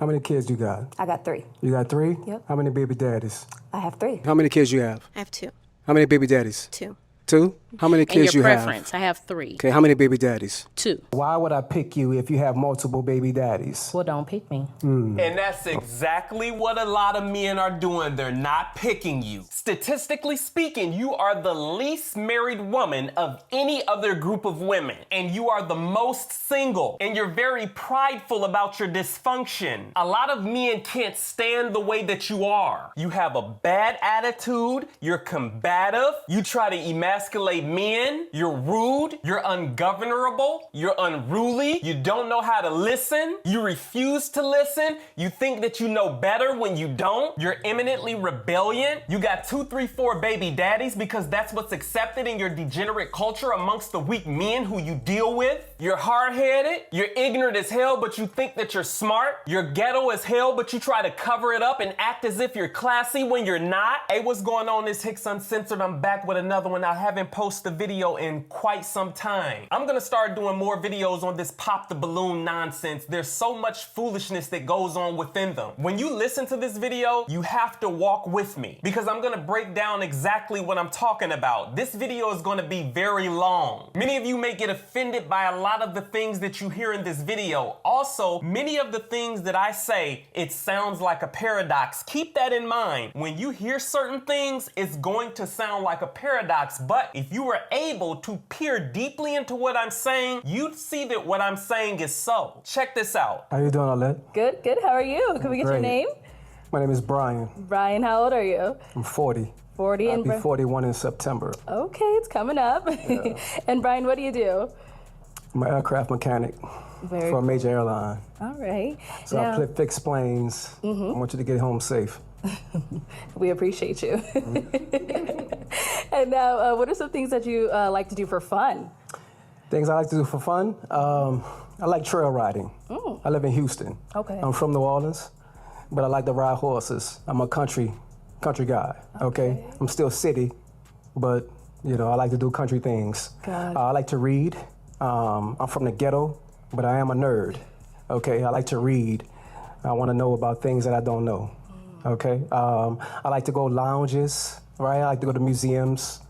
How many kids you got? I got 3. You got 3? Yep. How many baby daddies? I have 3. How many kids you have? I have 2. How many baby daddies? 2. 2? How many kids And your you preference, have? I have 3. Okay, how many baby daddies? 2. Why would I pick you if you have multiple baby daddies? Well, don't pick me. And that's exactly what a lot of men are doing. They're not picking you. Statistically speaking, you are the least married woman of any other group of women. And you are the most single. And you're very prideful about your dysfunction. A lot of men can't stand the way that you are. You have a bad attitude. You're combative. You try to emasculate men. You're rude. You're ungovernable. You're unruly. You don't know how to listen. You refuse to listen. You think that you know better when you don't. You're eminently rebellious. You got 2, 3, 4 baby daddies because that's what's accepted in your degenerate culture amongst the weak men who you deal with. You're hard-headed. You're ignorant as hell, but you think that you're smart. You're ghetto as hell, but you try to cover it up and act as if you're classy when you're not. Hey, what's going on? It's Hicks Uncensored. I'm back with another one. I haven't posted a video in quite some time. I'm gonna start doing more videos on this pop the balloon nonsense. There's so much foolishness that goes on within them. When you listen to this video, you have to walk with me because I'm gonna break down exactly what I'm talking about. This video is gonna be very long. Many of you may get offended by a lot of the things that you hear in this video. Also, many of the things that I say, it sounds like a paradox. Keep that in mind. When you hear certain things, it's going to sound like a paradox, but if you were able to peer deeply into what I'm saying, you'd see that what I'm saying is so. Check this out. How you doing, Alette? Good. How are you? Can we get your Great. name? My name is Brian. Brian, how old are you? I'm 40. 40 I'll and be 41 in September. Okay, it's coming up. Yeah. And Brian, what do you do? I'm an aircraft mechanic Very for a major airline. All right. So Now, I fix planes. I want you to get home safe. we appreciate you. And now, what are some things that you like to do for fun? Things I like to do for fun. I like trail riding. I live in Houston. Okay. I'm from New Orleans, but I like to ride horses. I'm a country guy. Okay. I'm still city, but you know I like to do country things. Got it. I like to read. I'm from the ghetto, but I am a nerd. Okay. I like to read. I want to know about things that I don't know. Okay. I like to go lounges. Right. I like to go to museums.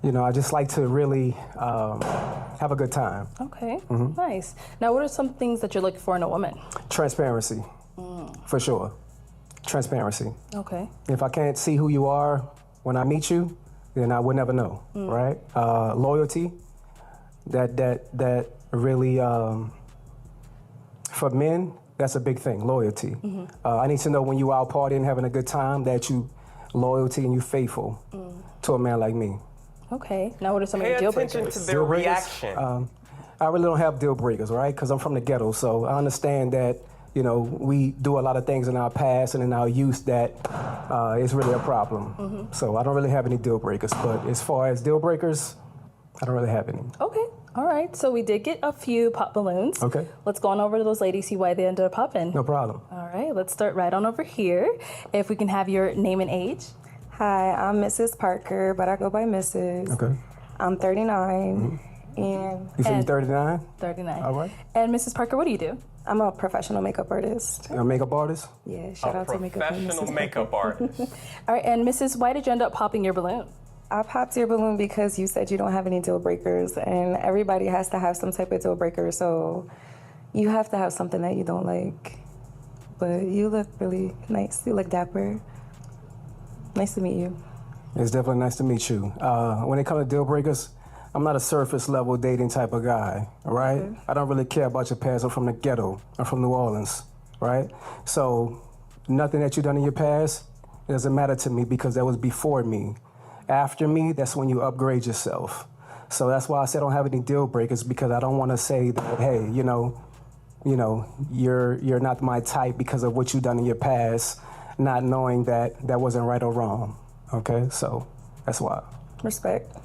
You know, I just like to really have a good time. Okay, nice. Now, what are some things that you're looking for in a woman? Transparency, for sure. Transparency. Okay. If I can't see who you are when I meet you, then I would never know, right? Loyalty, that really, for men, that's a big thing, loyalty. I need to know when you out partying, having a good time, that you loyalty and you faithful to a man like me. Okay. Now, what are some of Pay your deal attention breakers? to their Deal breakers? reaction. I really don't have deal breakers, right? Because I'm from the ghetto, so I understand that, you know, we do a lot of things in our past and in our youth that is really a problem. So I don't really have any deal breakers, but as far as deal breakers, I don't really have any. Okay. All right. So we did get a few pop balloons. Okay. Let's go on over to those ladies, see why they ended up popping. No problem. All right. Let's start right on over here. If we can have your name and age. Hi, I'm Mrs. Parker, but I go by Mrs. Okay. I'm 39, and You say you're 39? 39. All right. And Mrs. Parker, what do you do? I'm a professional makeup artist. A makeup artist? Yeah, shout A out to makeup artist. professional makeup artist. All right. And Mrs., why did you end up popping your balloon? I popped your balloon because you said you don't have any deal breakers, and everybody has to have some type of deal breaker, so you have to have something that you don't like. But you look really nice. You look dapper. Nice to meet you. It's definitely nice to meet you. When it comes to deal breakers, I'm not a surface level dating type of guy, right? Okay. I don't really care about your past. I'm from the ghetto. I'm from New Orleans, right? So nothing that you've done in your past, it doesn't matter to me because that was before me. After me, that's when you upgrade yourself. So that's why I said I don't have any deal breakers, because I don't want to say that, hey, you know, you're not my type because of what you've done in your past, not knowing that that wasn't right or wrong. Okay, so that's why. Respect.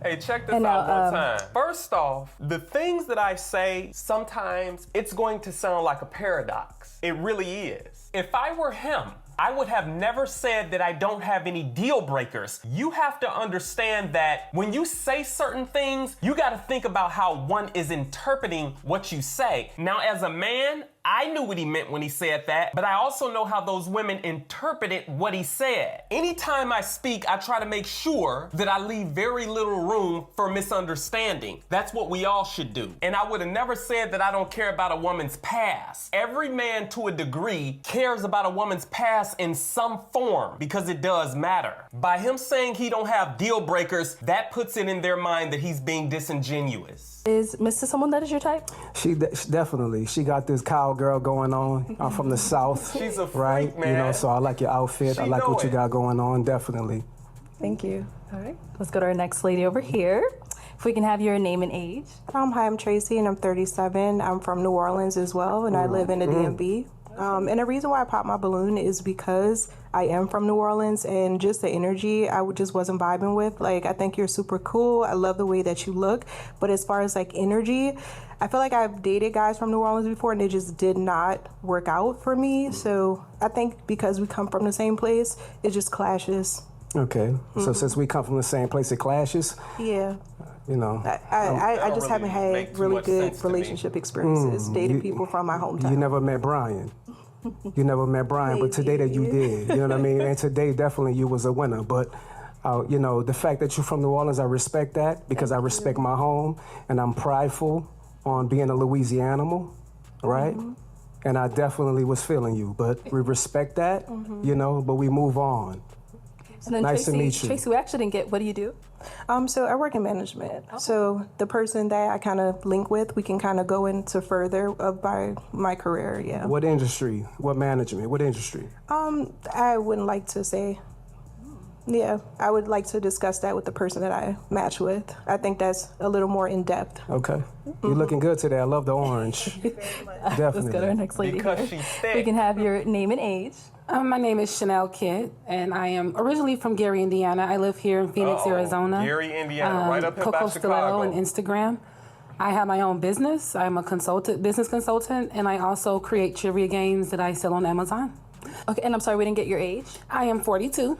Hey, check this And out now, one time. First off, the things that I say, sometimes it's going to sound like a paradox. It really is. If I were him, I would have never said that I don't have any deal breakers. You have to understand that when you say certain things, you got to think about how one is interpreting what you say. Now, as a man, I knew what he meant when he said that, but I also know how those women interpreted what he said. Anytime I speak, I try to make sure that I leave very little room for misunderstanding. That's what we all should do. And I would have never said that I don't care about a woman's past. Every man to a degree cares about a woman's past in some form because it does matter. By him saying he don't have deal breakers, that puts it in their mind that he's being disingenuous. Is Mr. someone that is your type? She definitely. She got this cowgirl going on. I'm from the South. She's a freak, right? man. You know, so I like your outfit. She I like know what you it. got going on. Definitely. Thank you. All right. Let's go to our next lady over here. If we can have your name and age. Hi, I'm Tracy, and I'm 37. I'm from New Orleans as well, and I live in the DMV. And the reason why I popped my balloon is because I am from New Orleans, and just the energy I just wasn't vibing with. Like, I think you're super cool. I love the way that you look. But as far as like energy, I feel like I've dated guys from New Orleans before, and they just did not work out for me. So I think because we come from the same place, it just clashes. Okay. So since we come from the same place, it clashes. Yeah. You know. I just really haven't make had too really much good sense to me. relationship experiences. Dated people from my hometown. You never met Brian. You never met Brian, but today that you did. You know what I mean? And today definitely you was a winner. But you know, the fact that you're from New Orleans, I respect that because I respect my home, and I'm prideful on being a Louisianimal, right? And I definitely was feeling you, but we respect that, you know, but we move on. And then Nice to Tracy, meet you. Tracy, we actually didn't get, what do you do? So I work in management. So the person that I kind of link with, we can kind of go into further of my career. Yeah. What industry? What management? What industry? I wouldn't like to say. Yeah, I would like to discuss that with the person that I match with. I think that's a little more in depth. Okay. You're looking good today. I love the orange. Let's go to our Definitely. next lady Because here. she's thick. We can have your name and age. My name is Chanel Kidd, and I am originally from Gary, Indiana. I live here in Phoenix, Arizona. Gary, Indiana, right up here by Coco Stiletto Chicago. on Instagram. I have my own business. I'm a business consultant, and I also create trivia games that I sell on Amazon. Okay, and I'm sorry, we didn't get your age. I am 42.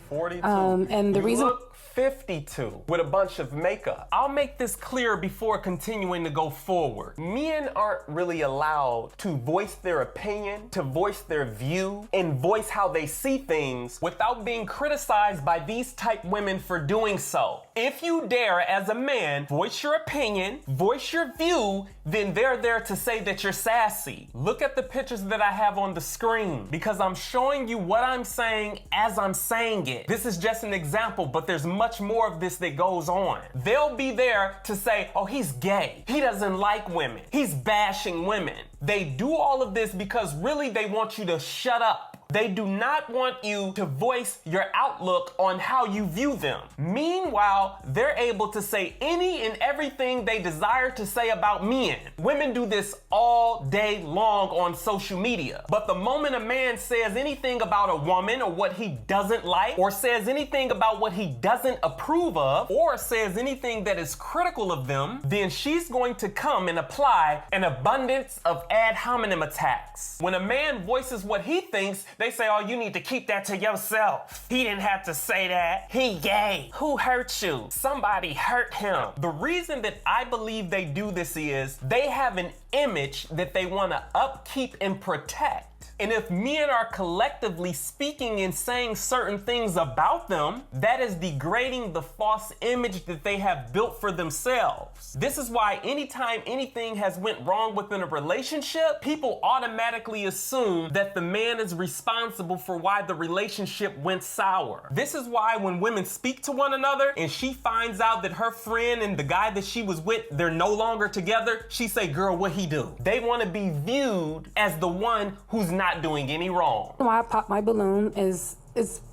42. And the you reason- look 52 with a bunch of makeup. I'll make this clear before continuing to go forward. Men aren't really allowed to voice their opinion, to voice their view, and voice how they see things without being criticized by these type women for doing so. If you dare, as a man, voice your opinion, voice your view, then they're there to say that you're sassy. Look at the pictures that I have on the screen because I'm showing you what I'm saying as I'm saying it. This is just an example, but there's much more of this that goes on. They'll be there to say, oh, he's gay. He doesn't like women. He's bashing women. They do all of this because really they want you to shut up. They do not want you to voice your outlook on how you view them. Meanwhile, they're able to say any and everything they desire to say about men. Women do this all day long on social media. But the moment a man says anything about a woman or what he doesn't like, or says anything about what he doesn't approve of, or says anything that is critical of them, then she's going to come and apply an abundance of ad hominem attacks. When a man voices what he thinks, they say, oh, you need to keep that to yourself. He didn't have to say that. He gay. Who hurt you? Somebody hurt him. The reason that I believe they do this is they have an image that they want to upkeep and protect. And if men are collectively speaking and saying certain things about them, that is degrading the false image that they have built for themselves. This is why anytime anything has went wrong within a relationship, people automatically assume that the man is responsible for why the relationship went sour. This is why when women speak to one another and she finds out that her friend and the guy that she was with, they're no longer together, she say, girl, what he do? They want to be viewed as the one who's not doing any wrong. Why I popped my balloon is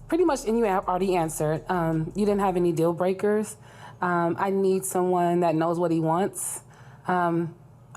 pretty much, and you already answered. You didn't have any deal breakers. I need someone that knows what he wants.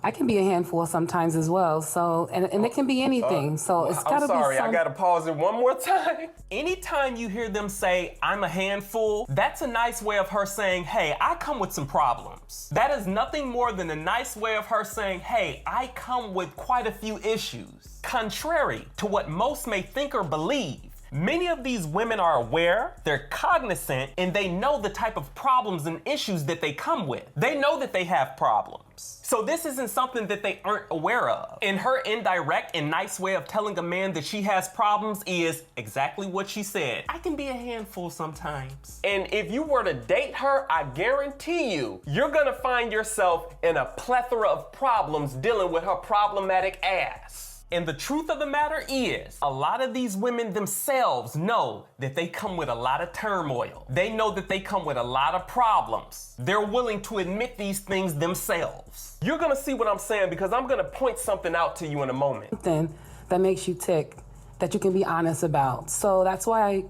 I can be a handful sometimes as well. So, and it can be anything. So it's gotta I'm sorry, be I gotta pause it one more time. Anytime you hear them say, I'm a handful, that's a nice way of her saying, hey, I come with some problems. That is nothing more than a nice way of her saying, hey, I come with quite a few issues. Contrary to what most may think or believe, Many of these women are aware, they're cognizant, and they know the type of problems and issues that they come with. They know that they have problems. So this isn't something that they aren't aware of. And her indirect and nice way of telling a man that she has problems is exactly what she said. I can be a handful sometimes. And if you were to date her, I guarantee you, you're gonna find yourself in a plethora of problems dealing with her problematic ass. And the truth of the matter is, a lot of these women themselves know that they come with a lot of turmoil. They know that they come with a lot of problems. They're willing to admit these things themselves. You're gonna see what I'm saying because I'm gonna point something out to you in a moment. Something that makes you tick, that you can be honest about. So that's why I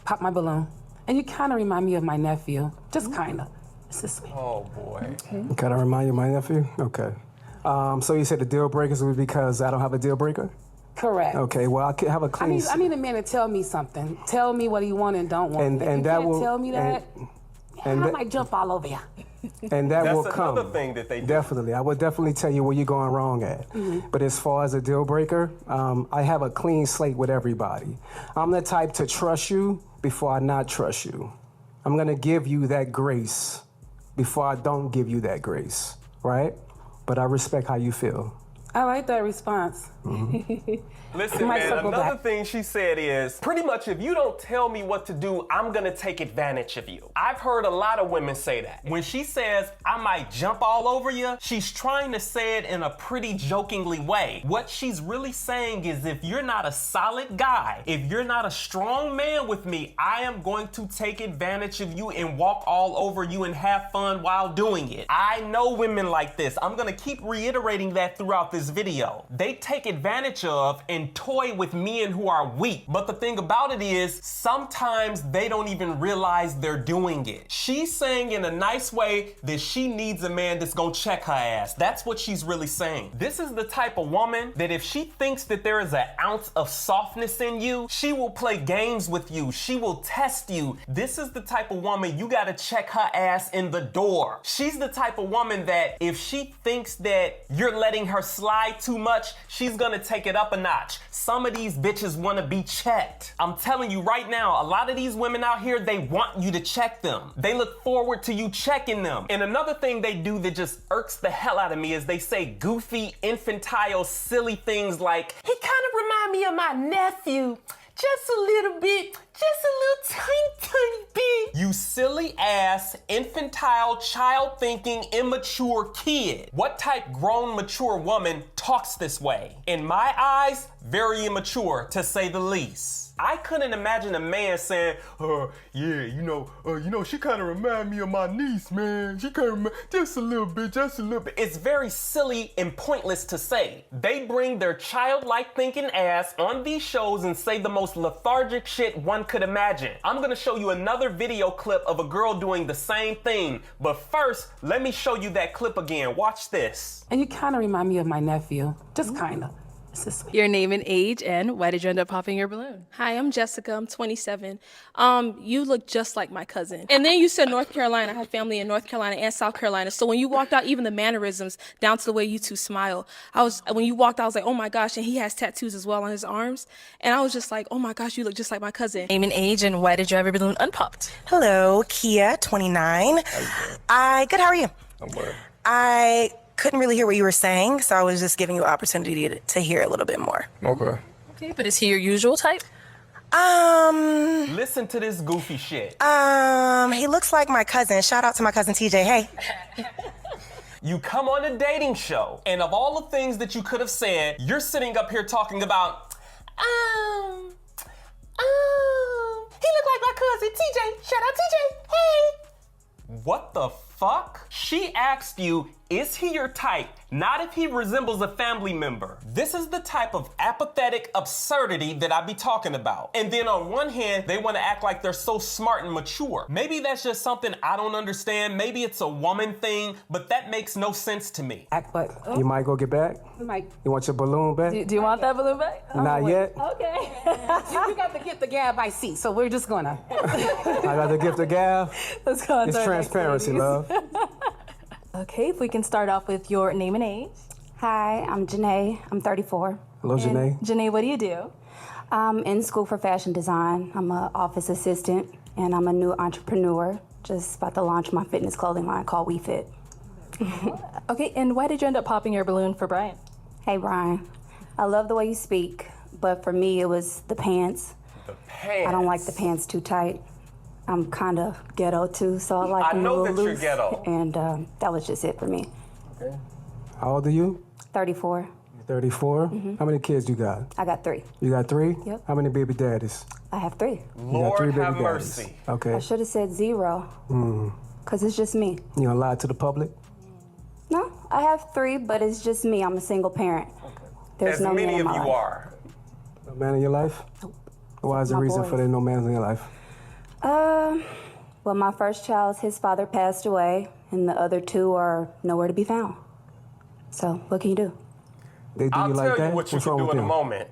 popped my balloon. And you kind of remind me of my nephew, just kind of. It's just me. Oh boy. Kind of remind you of my nephew? Okay. So you said the deal breakers was because I don't have a deal breaker? Correct. Okay, well, I have a clean... I need a man to tell me something. Tell me what he want and don't want. And if you that can't will tell me that, I that- might jump all over you. And that will That's come. another thing that they do. Definitely. I will definitely tell you where you're going wrong at. But as far as a deal breaker, I have a clean slate with everybody. I'm the type to trust you before I not trust you. I'm going to give you that grace before I don't give you that grace, right? But I respect how you feel. I like that response. Listen, Might man, circle another back. thing she said is, pretty much if you don't tell me what to do, I'm gonna take advantage of you. I've heard a lot of women say that. When she says, I might jump all over you, she's trying to say it in a pretty jokingly way. What she's really saying is if you're not a solid guy, if you're not a strong man with me, I am going to take advantage of you and walk all over you and have fun while doing it. I know women like this. I'm gonna keep reiterating that throughout this video. They take advantage of and toy with men who are weak. But the thing about it is, sometimes they don't even realize they're doing it. She's saying in a nice way that she needs a man that's gonna check her ass. That's what she's really saying. This is the type of woman that if she thinks that there is an ounce of softness in you, she will play games with you. She will test you. This is the type of woman you gotta check her ass in the door. She's the type of woman that if she thinks that you're letting her slide too much, she's gonna take it up a notch. Some of these bitches wanna be checked. I'm telling you right now, a lot of these women out here, they want you to check them. They look forward to you checking them. And another thing they do that just irks the hell out of me is they say goofy, infantile, silly things like, he kinda remind me of my nephew. Just a little bit, just a little tiny bit. You silly ass, infantile, child thinking, immature kid. What type grown, mature woman talks this way? In my eyes, very immature to say the least. I couldn't imagine a man saying, yeah, you know, she kind of remind me of my niece, man. She kind of remind, just a little bit, just a little bit. It's very silly and pointless to say. They bring their childlike thinking ass on these shows and say the most lethargic shit one could imagine. I'm gonna show you another video clip of a girl doing the same thing. But first, let me show you that clip again. Watch this. And you kind of remind me of my nephew, just kind of. It's just me. Your name and age, and why did you end up popping your balloon? Hi, I'm Jessica. I'm 27. You look just like my cousin. And then you said North Carolina. I have family in North Carolina and South Carolina. So when you walked out, even the mannerisms, down to the way you two smile, when you walked out, I was like, oh my gosh, and he has tattoos as well on his arms. And I was just like, oh my gosh, you look just like my cousin. Name and age, and why did you have your balloon unpopped? Hello, Kia, 29. Good, how are you? I'm good. I couldn't really hear what you were saying, so I was just giving you an opportunity to hear a little bit more. Okay. Okay, but is he your usual type? Listen to this goofy shit. He looks like my cousin. Shout out to my cousin TJ. Hey. You come on a dating show, and of all the things that you could have said, you're sitting up here talking about, he looked like my cousin TJ. Shout out TJ. Hey. What the fuck? She asked you, is he your type? Not if he resembles a family member. This is the type of apathetic absurdity that I be talking about. And then on one hand, they want to act like they're so smart and mature. Maybe that's just something I don't understand. Maybe it's a woman thing, but that makes no sense to me. But You might go get back? Mike, You want your balloon back? Do you want that balloon back? Not yet. Okay. you got to get the gab I see, so we're just gonna. I got the gift of gab. Let's go on It's to our transparency, next ladies. love. Okay, if we can start off with your name and age. Hi, I'm Janae. I'm 34. Hello, Janae. Janae, what do you do? I'm in school for fashion design. I'm an office assistant, and I'm a new entrepreneur. Just about to launch my fitness clothing line called We Fit. Okay, and why did you end up popping your balloon for Brian? Hey, Brian. I love the way you speak, but for me, it was the pants. The pants? I don't like the pants too tight. I'm kind of ghetto, too, so I like them a little loose. I know that you're ghetto. And that was just it for me. Okay. How old are you? 34. 34? How many kids you got? I got 3. You got 3? Yep. How many baby daddies? I have 3. You got 3 Lord baby have daddies. mercy. Okay. I should have said 0. Because it's just me. You gonna lie to the public? No, I have 3, but it's just me. I'm a single parent. There's As no many man in of my you life. are. No man in your life? Nope. Why is the My reason boys. for there no man in your life? Well, my first child, his father passed away, and the other 2 are nowhere to be found. So, what can you do? They do I'll you tell like that? you what you What's can wrong do with in a them? moment.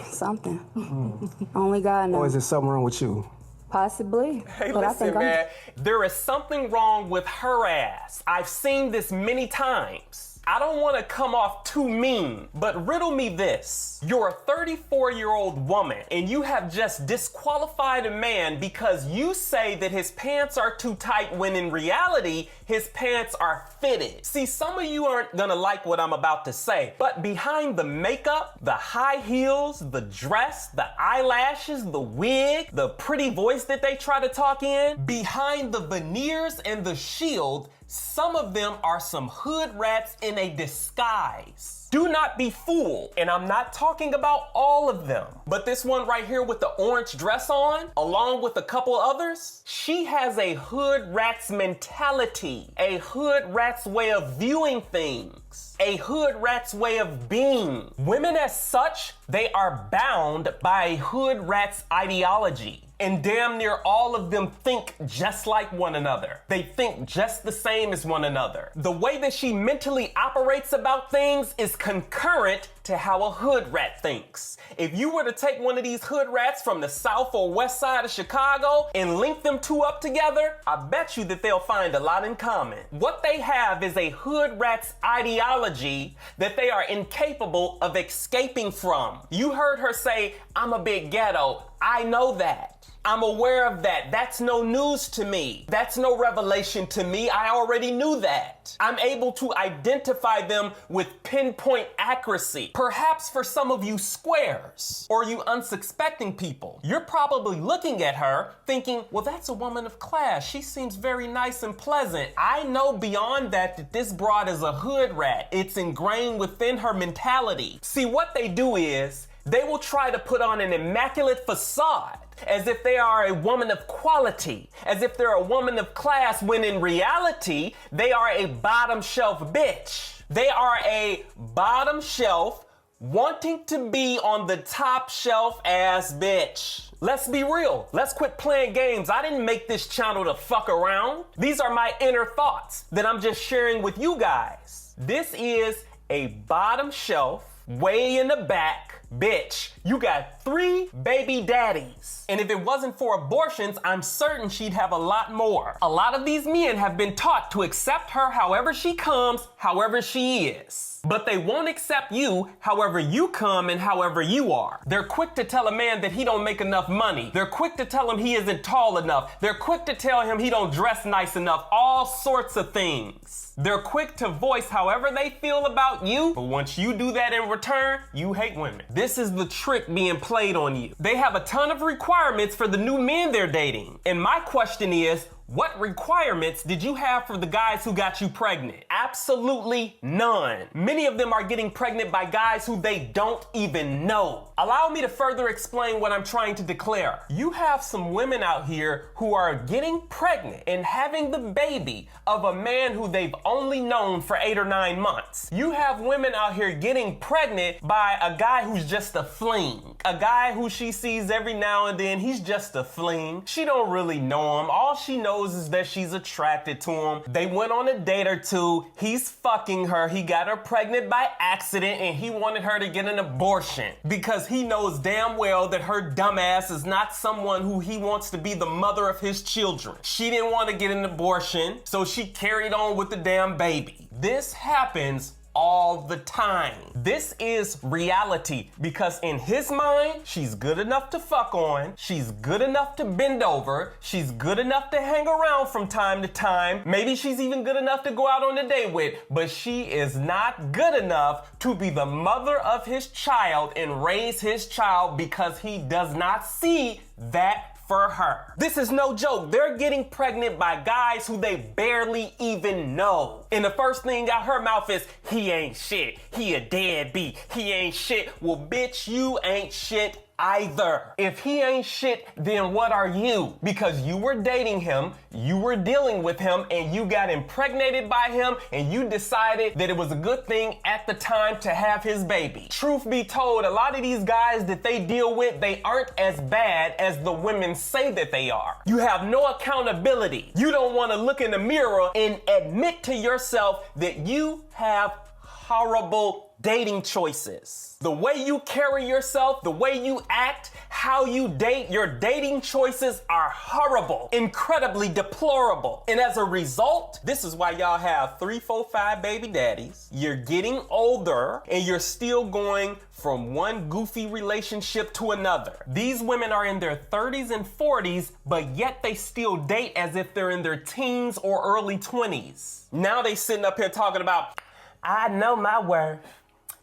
Something. Only God knows. Or is there something wrong with you? Possibly. Hey, but I listen, think man. There is something wrong with her ass. I've seen this many times. I don't want to come off too mean, but riddle me this. You're a 34-year-old woman, and you have just disqualified a man because you say that his pants are too tight when in reality, his pants are fitted. See, some of you aren't gonna like what I'm about to say, but behind the makeup, the high heels, the dress, the eyelashes, the wig, the pretty voice that they try to talk in, behind the veneers and the shield, some of them are some hood rats in a disguise. Do not be fooled, and I'm not talking about all of them, but this one right here with the orange dress on, along with a couple others, she has a hood rat's mentality, a hood rat's way of viewing things, a hood rat's way of being. Women as such, they are bound by a hood rat's ideology. And damn near all of them think just like one another. They think just the same as one another. The way that she mentally operates about things is concurrent to how a hood rat thinks. If you were to take one of these hood rats from the south or west side of Chicago and link them 2 up together, I bet you that they'll find a lot in common. What they have is a hood rat's ideology that they are incapable of escaping from. You heard her say, I'm a bit ghetto. I know that. I'm aware of that. That's no news to me. That's no revelation to me. I already knew that. I'm able to identify them with pinpoint accuracy. Perhaps for some of you squares or you unsuspecting people, you're probably looking at her thinking, well, that's a woman of class. She seems very nice and pleasant. I know beyond that this broad is a hood rat. It's ingrained within her mentality. See, what they do is they will try to put on an immaculate facade as if they are a woman of quality, as if they're a woman of class, when in reality, they are a bottom shelf bitch. They are a bottom shelf, wanting to be on the top shelf ass bitch. Let's be real. Let's quit playing games. I didn't make this channel to fuck around. These are my inner thoughts that I'm just sharing with you guys. This is a bottom shelf, way in the back, bitch. You got 3 baby daddies. And if it wasn't for abortions, I'm certain she'd have a lot more. A lot of these men have been taught to accept her however she comes, however she is. But they won't accept you however you come and however you are. They're quick to tell a man that he don't make enough money. They're quick to tell him he isn't tall enough. They're quick to tell him he don't dress nice enough. All sorts of things. They're quick to voice however they feel about you, but once you do that in return, you hate women. This is the trick being played on you. They have a ton of requirements for the new men they're dating. And my question is, what requirements did you have for the guys who got you pregnant? Absolutely none. Many of them are getting pregnant by guys who they don't even know. Allow me to further explain what I'm trying to declare. You have some women out here who are getting pregnant and having the baby of a man who they've only known for 8 or 9 months. You have women out here getting pregnant by a guy who's just a fling. A guy who she sees every now and then, he's just a fling. She don't really know him. All she knows is that she's attracted to him. They went on a date or 2. He's fucking her. He got her pregnant by accident and he wanted her to get an abortion because he knows damn well that her dumbass is not someone who he wants to be the mother of his children. She didn't want to get an abortion, so she carried on with the damn baby. This happens all the time. This is reality because in his mind, she's good enough to fuck on, she's good enough to bend over, she's good enough to hang around from time to time, maybe she's even good enough to go out on a date with, but she is not good enough to be the mother of his child and raise his child because he does not see that for her. This is no joke. They're getting pregnant by guys who they barely even know. And the first thing out her mouth is, he ain't shit. He a deadbeat. He ain't shit. Well, bitch, you ain't shit either. If he ain't shit, then what are you? Because you were dating him, you were dealing with him, and you got impregnated by him, and you decided that it was a good thing at the time to have his baby. Truth be told, a lot of these guys that they deal with, they aren't as bad as the women say that they are. You have no accountability. You don't want to look in the mirror and admit to yourself that you have horrible dating choices. The way you carry yourself, the way you act, how you date, your dating choices are horrible, incredibly deplorable. And as a result, this is why y'all have 3, 4, 5 baby daddies. You're getting older and you're still going from one goofy relationship to another. These women are in their 30s and 40s, but yet they still date as if they're in their teens or early 20s. Now they sitting up here talking about, I know my worth.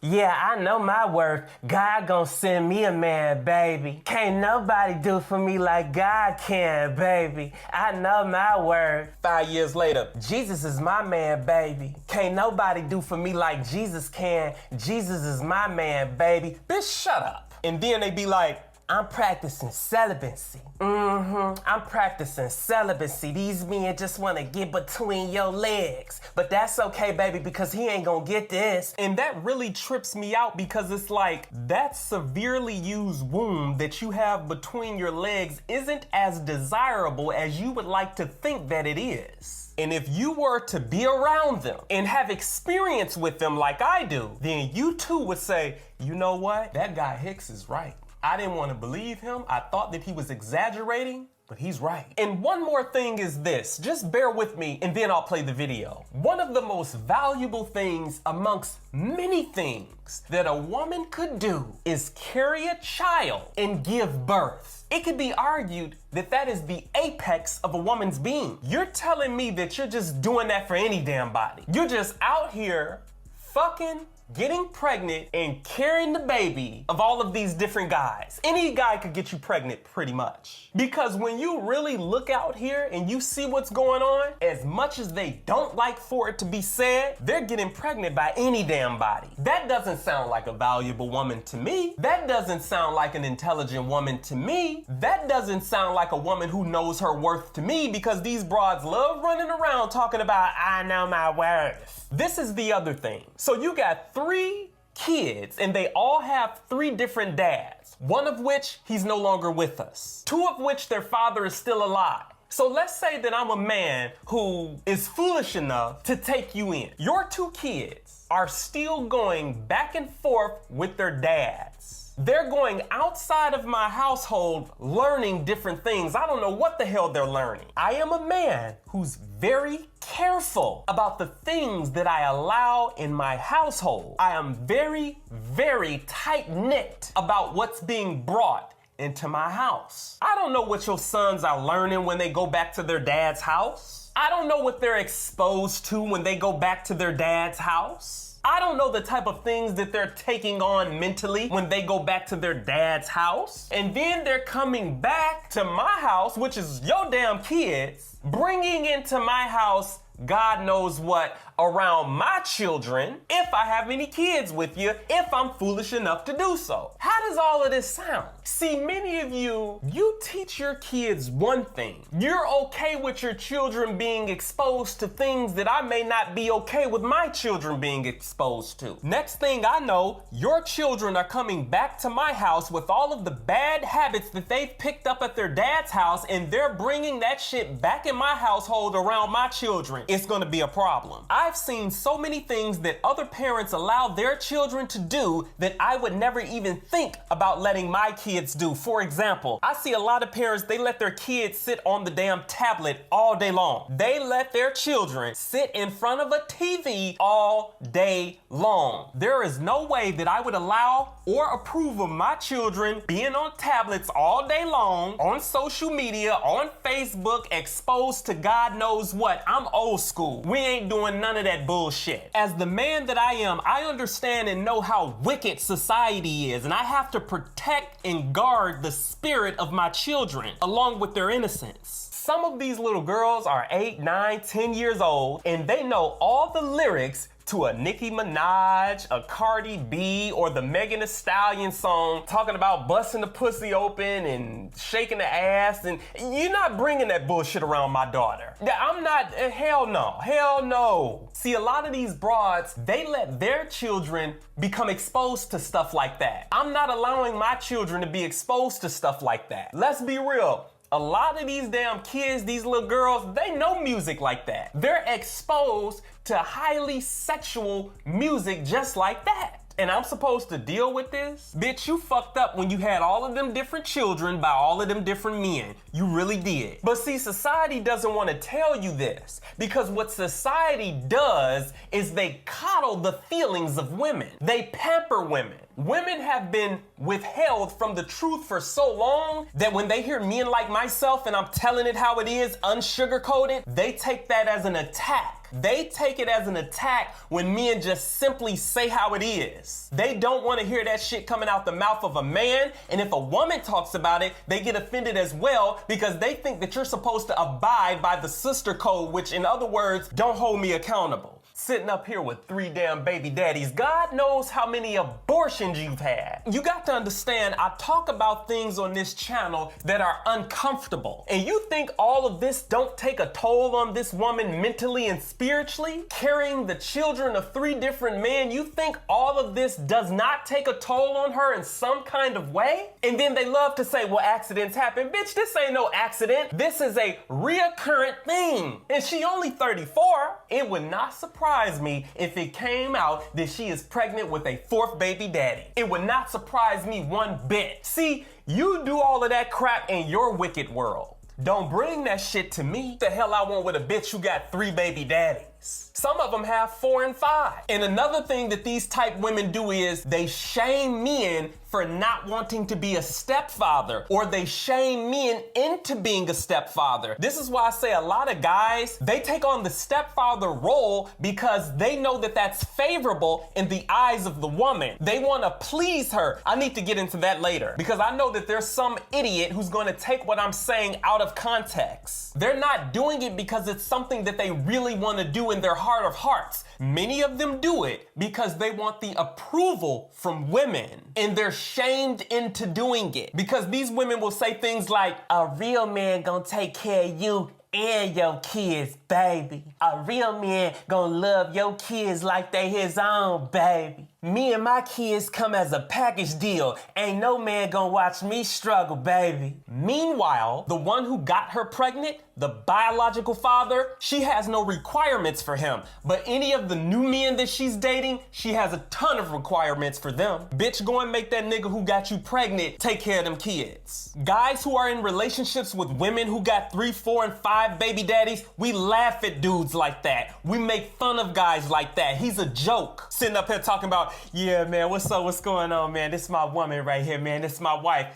Yeah, I know my worth. God gonna send me a man, baby. Can't nobody do for me like God can, baby. I know my worth. 5 years later, Jesus is my man, baby. Can't nobody do for me like Jesus can. Jesus is my man, baby. Bitch, shut up. And then they be like, I'm practicing celibacy. I'm practicing celibacy. These men just want to get between your legs. But that's okay, baby, because he ain't gonna get this. And that really trips me out because it's like that severely used womb that you have between your legs isn't as desirable as you would like to think that it is. And if you were to be around them and have experience with them like I do, then you too would say, you know what? That guy Hicks is right. I didn't want to believe him. I thought that he was exaggerating, but he's right. And one more thing is this, just bear with me and then I'll play the video. One of the most valuable things amongst many things that a woman could do is carry a child and give birth. It could be argued that that is the apex of a woman's being. You're telling me that you're just doing that for any damn body. You're just out here fucking, getting pregnant, and carrying the baby of all of these different guys. Any guy could get you pregnant pretty much. Because when you really look out here and you see what's going on, as much as they don't like for it to be said, they're getting pregnant by any damn body. That doesn't sound like a valuable woman to me. That doesn't sound like an intelligent woman to me. That doesn't sound like a woman who knows her worth to me, because these broads love running around talking about, I know my worth. This is the other thing. So you got 3 kids and they all have 3 different dads, one of which he's no longer with us, 2 of which their father is still alive. So let's say that I'm a man who is foolish enough to take you in. Your 2 kids are still going back and forth with their dads. They're going outside of my household learning different things. I don't know what the hell they're learning. I am a man who's very careful about the things that I allow in my household. I am very, very tight-knit about what's being brought into my house. I don't know what your sons are learning when they go back to their dad's house. I don't know what they're exposed to when they go back to their dad's house. I don't know the type of things that they're taking on mentally when they go back to their dad's house. And then they're coming back to my house, which is your damn kids, bringing into my house God knows what around my children, if I have any kids with you, if I'm foolish enough to do so. How does all of this sound? See, many of you teach your kids one thing. You're okay with your children being exposed to things that I may not be okay with my children being exposed to. Next thing I know, your children are coming back to my house with all of the bad habits that they've picked up at their dad's house, and they're bringing that shit back in my household around my children. It's gonna be a problem. I I've seen so many things that other parents allow their children to do that I would never even think about letting my kids do. For example, I see a lot of parents, they let their kids sit on the damn tablet all day long. They let their children sit in front of a TV all day long. There is no way that I would allow or approve of my children being on tablets all day long, on social media, on Facebook, exposed to God knows what. I'm old school. We ain't doing none of that bullshit. As the man that I am, I understand and know how wicked society is, and I have to protect and guard the spirit of my children, along with their innocence. Some of these little girls are 8, 9, 10 years old, and they know all the lyrics to a Nicki Minaj, a Cardi B, or the Megan Thee Stallion song talking about busting the pussy open and shaking the ass, and you're not bringing that bullshit around my daughter. I'm not, hell no. See, a lot of these broads, they let their children become exposed to stuff like that. I'm not allowing my children to be exposed to stuff like that. Let's be real. A lot of these damn kids, these little girls, they know music like that. They're exposed to highly sexual music just like that. And I'm supposed to deal with this? Bitch, you fucked up when you had all of them different children by all of them different men. You really did. But see, society doesn't want to tell you this, because what society does is they coddle the feelings of women. They pamper women. Women have been withheld from the truth for so long that when they hear men like myself and I'm telling it how it is, unsugarcoated, they take that as an attack. They take it as an attack when men just simply say how it is. They don't want to hear that shit coming out the mouth of a man, and if a woman talks about it, they get offended as well because they think that you're supposed to abide by the sister code, which in other words, don't hold me accountable. Sitting up here with 3 damn baby daddies. God knows how many abortions you've had. You got to understand, I talk about things on this channel that are uncomfortable. And you think all of this don't take a toll on this woman mentally and spiritually? Carrying the children of 3 different men, you think all of this does not take a toll on her in some kind of way? And then they love to say, well, accidents happen. Bitch, this ain't no accident. This is a reoccurrent thing. And she only 34. It would not surprise me if it came out that she is pregnant with a 4th baby daddy. It would not surprise me one bit. See, you do all of that crap in your wicked world. Don't bring that shit to me. The hell I want with a bitch who got 3 baby daddies. Some of them have 4 and 5. And another thing that these type women do is they shame men for not wanting to be a stepfather, or they shame men into being a stepfather. This is why I say a lot of guys, they take on the stepfather role because they know that that's favorable in the eyes of the woman. They want to please her. I need to get into that later because I know that there's some idiot who's going to take what I'm saying out of context. They're not doing it because it's something that they really want to do in their heart of hearts. Many of them do it because they want the approval from women, and they're shamed into doing it because these women will say things like, a real man gonna take care of you and your kids, baby. A real man gonna love your kids like they his own, baby. Me and my kids come as a package deal. Ain't no man gonna watch me struggle, baby. Meanwhile, the one who got her pregnant, the biological father, she has no requirements for him. But any of the new men that she's dating, she has a ton of requirements for them. Bitch, go and make that nigga who got you pregnant take care of them kids. Guys who are in relationships with women who got 3, 4, and 5 baby daddies, we laugh at dudes like that. We make fun of guys like that. He's a joke. Sitting up here talking about, yeah, man, what's up? What's going on, man? This is my woman right here, man. This is my wife.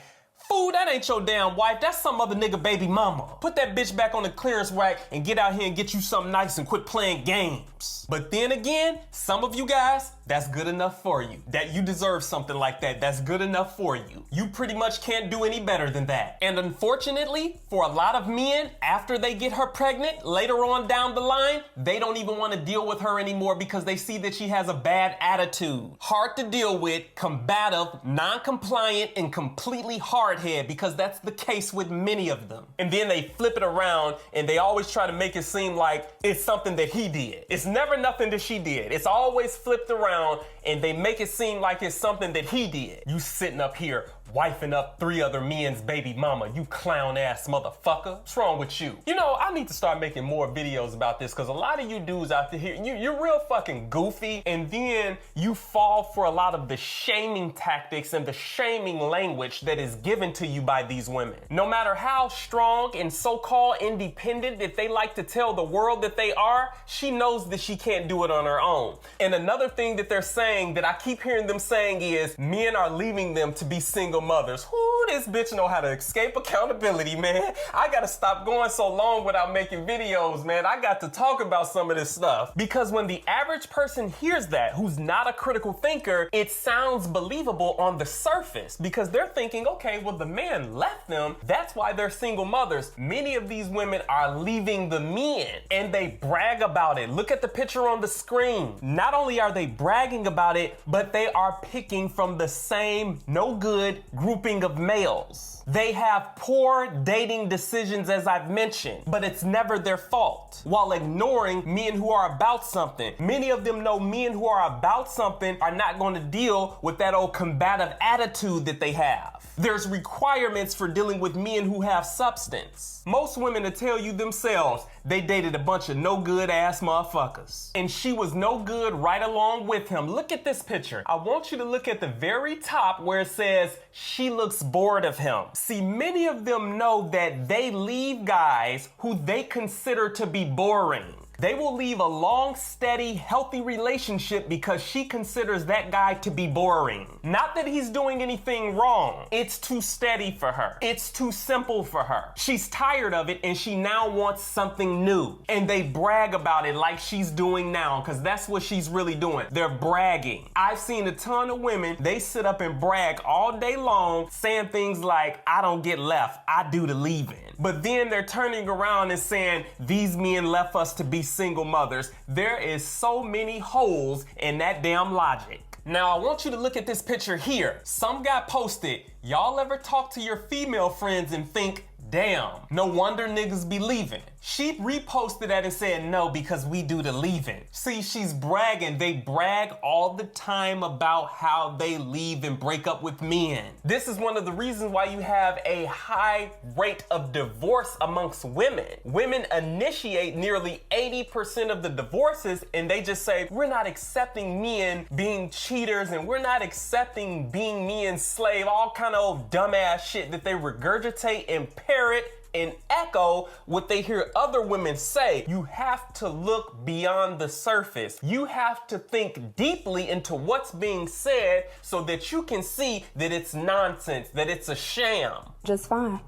Fool, that ain't your damn wife. That's some other nigga baby mama. Put that bitch back on the clearance rack and get out here and get you something nice and quit playing games. But then again, some of you guys, that's good enough for you. That you deserve something like that. That's good enough for you. You pretty much can't do any better than that. And unfortunately, for a lot of men, after they get her pregnant, later on down the line, they don't even want to deal with her anymore because they see that she has a bad attitude. Hard to deal with, combative, non-compliant, and completely hardhead, because that's the case with many of them. And then they flip it around and they always try to make it seem like it's something that he did. It's never nothing that she did. It's always flipped around and they make it seem like it's something that he did. You sitting up here wifing up 3 other men's baby mama, you clown ass motherfucker. What's wrong with you? You know, I need to start making more videos about this because a lot of you dudes out there, you're real fucking goofy, and then you fall for a lot of the shaming tactics and the shaming language that is given to you by these women. No matter how strong and so-called independent that they like to tell the world that they are, she knows that she can't do it on her own. And another thing that they're saying that I keep hearing them saying is men are leaving them to be single mothers. Whoo, this bitch know how to escape accountability, man. I gotta stop going so long without making videos, man. I got to talk about some of this stuff. Because when the average person hears that, who's not a critical thinker, it sounds believable on the surface because they're thinking, okay, well, the man left them. That's why they're single mothers. Many of these women are leaving the men and they brag about it. Look at the picture on the screen. Not only are they bragging about it, but they are picking from the same no good grouping of males. They have poor dating decisions, as I've mentioned, but it's never their fault, while ignoring men who are about something. Many of them know men who are about something are not going to deal with that old combative attitude that they have. There's requirements for dealing with men who have substance. Most women will tell you themselves they dated a bunch of no good ass motherfuckers. And she was no good right along with him. Look at this picture. I want you to look at the very top where it says she looks bored of him. See, many of them know that they leave guys who they consider to be boring. They will leave a long, steady, healthy relationship because she considers that guy to be boring. Not that he's doing anything wrong. It's too steady for her. It's too simple for her. She's tired of it and she now wants something new. And they brag about it like she's doing now because that's what she's really doing. They're bragging. I've seen a ton of women, they sit up and brag all day long saying things like, I don't get left, I do the leaving. But then they're turning around and saying, these men left us to be single mothers. There is so many holes in that damn logic. Now, I want you to look at this picture here. Some guy posted, y'all ever talk to your female friends and think, damn, no wonder niggas be leaving? She reposted that and said no because we do the leaving. See, she's bragging. They brag all the time about how they leave and break up with men. This is one of the reasons why you have a high rate of divorce amongst women. Women initiate nearly 80% of the divorces and they just say, we're not accepting men being cheaters and we're not accepting being men's slave, all kind of old dumbass shit that they regurgitate and parrot and echo what they hear other women say. You have to look beyond the surface. You have to think deeply into what's being said so that you can see that it's nonsense, that it's a sham. Just fine.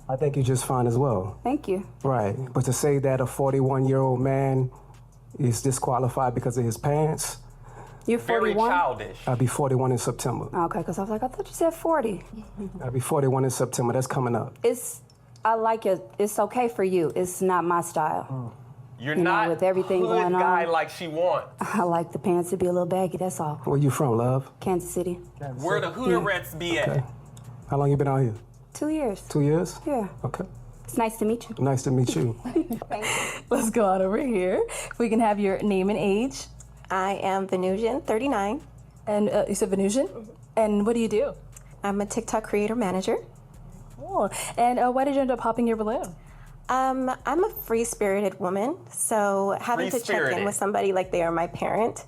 I think you're just fine as well. Thank you. Right, but to say that a 41-year-old man is disqualified because of his pants, You're Very 41? childish. I'll be 41 in September. Okay, because I was like, I thought you said 40. I'll be 41 in September. That's coming up. I like it. It's okay for you. It's not my style. You're You know, not with everything hood going on. guy like she wants. I like the pants to be a little baggy, that's all. Where you from, love? Kansas City. Where the hood rats be at. Okay. How long you been out here? 2 years. 2 years? Yeah. Okay. It's nice to meet you. Nice to meet you. Let's go on over here. If we can have your name and age. I am Venusian, 39. And you said Venusian? And what do you do? I'm a TikTok creator manager. Cool. And why did you end up popping your balloon? I'm a free-spirited woman, so having to check in Free-spirited. with somebody like they are my parent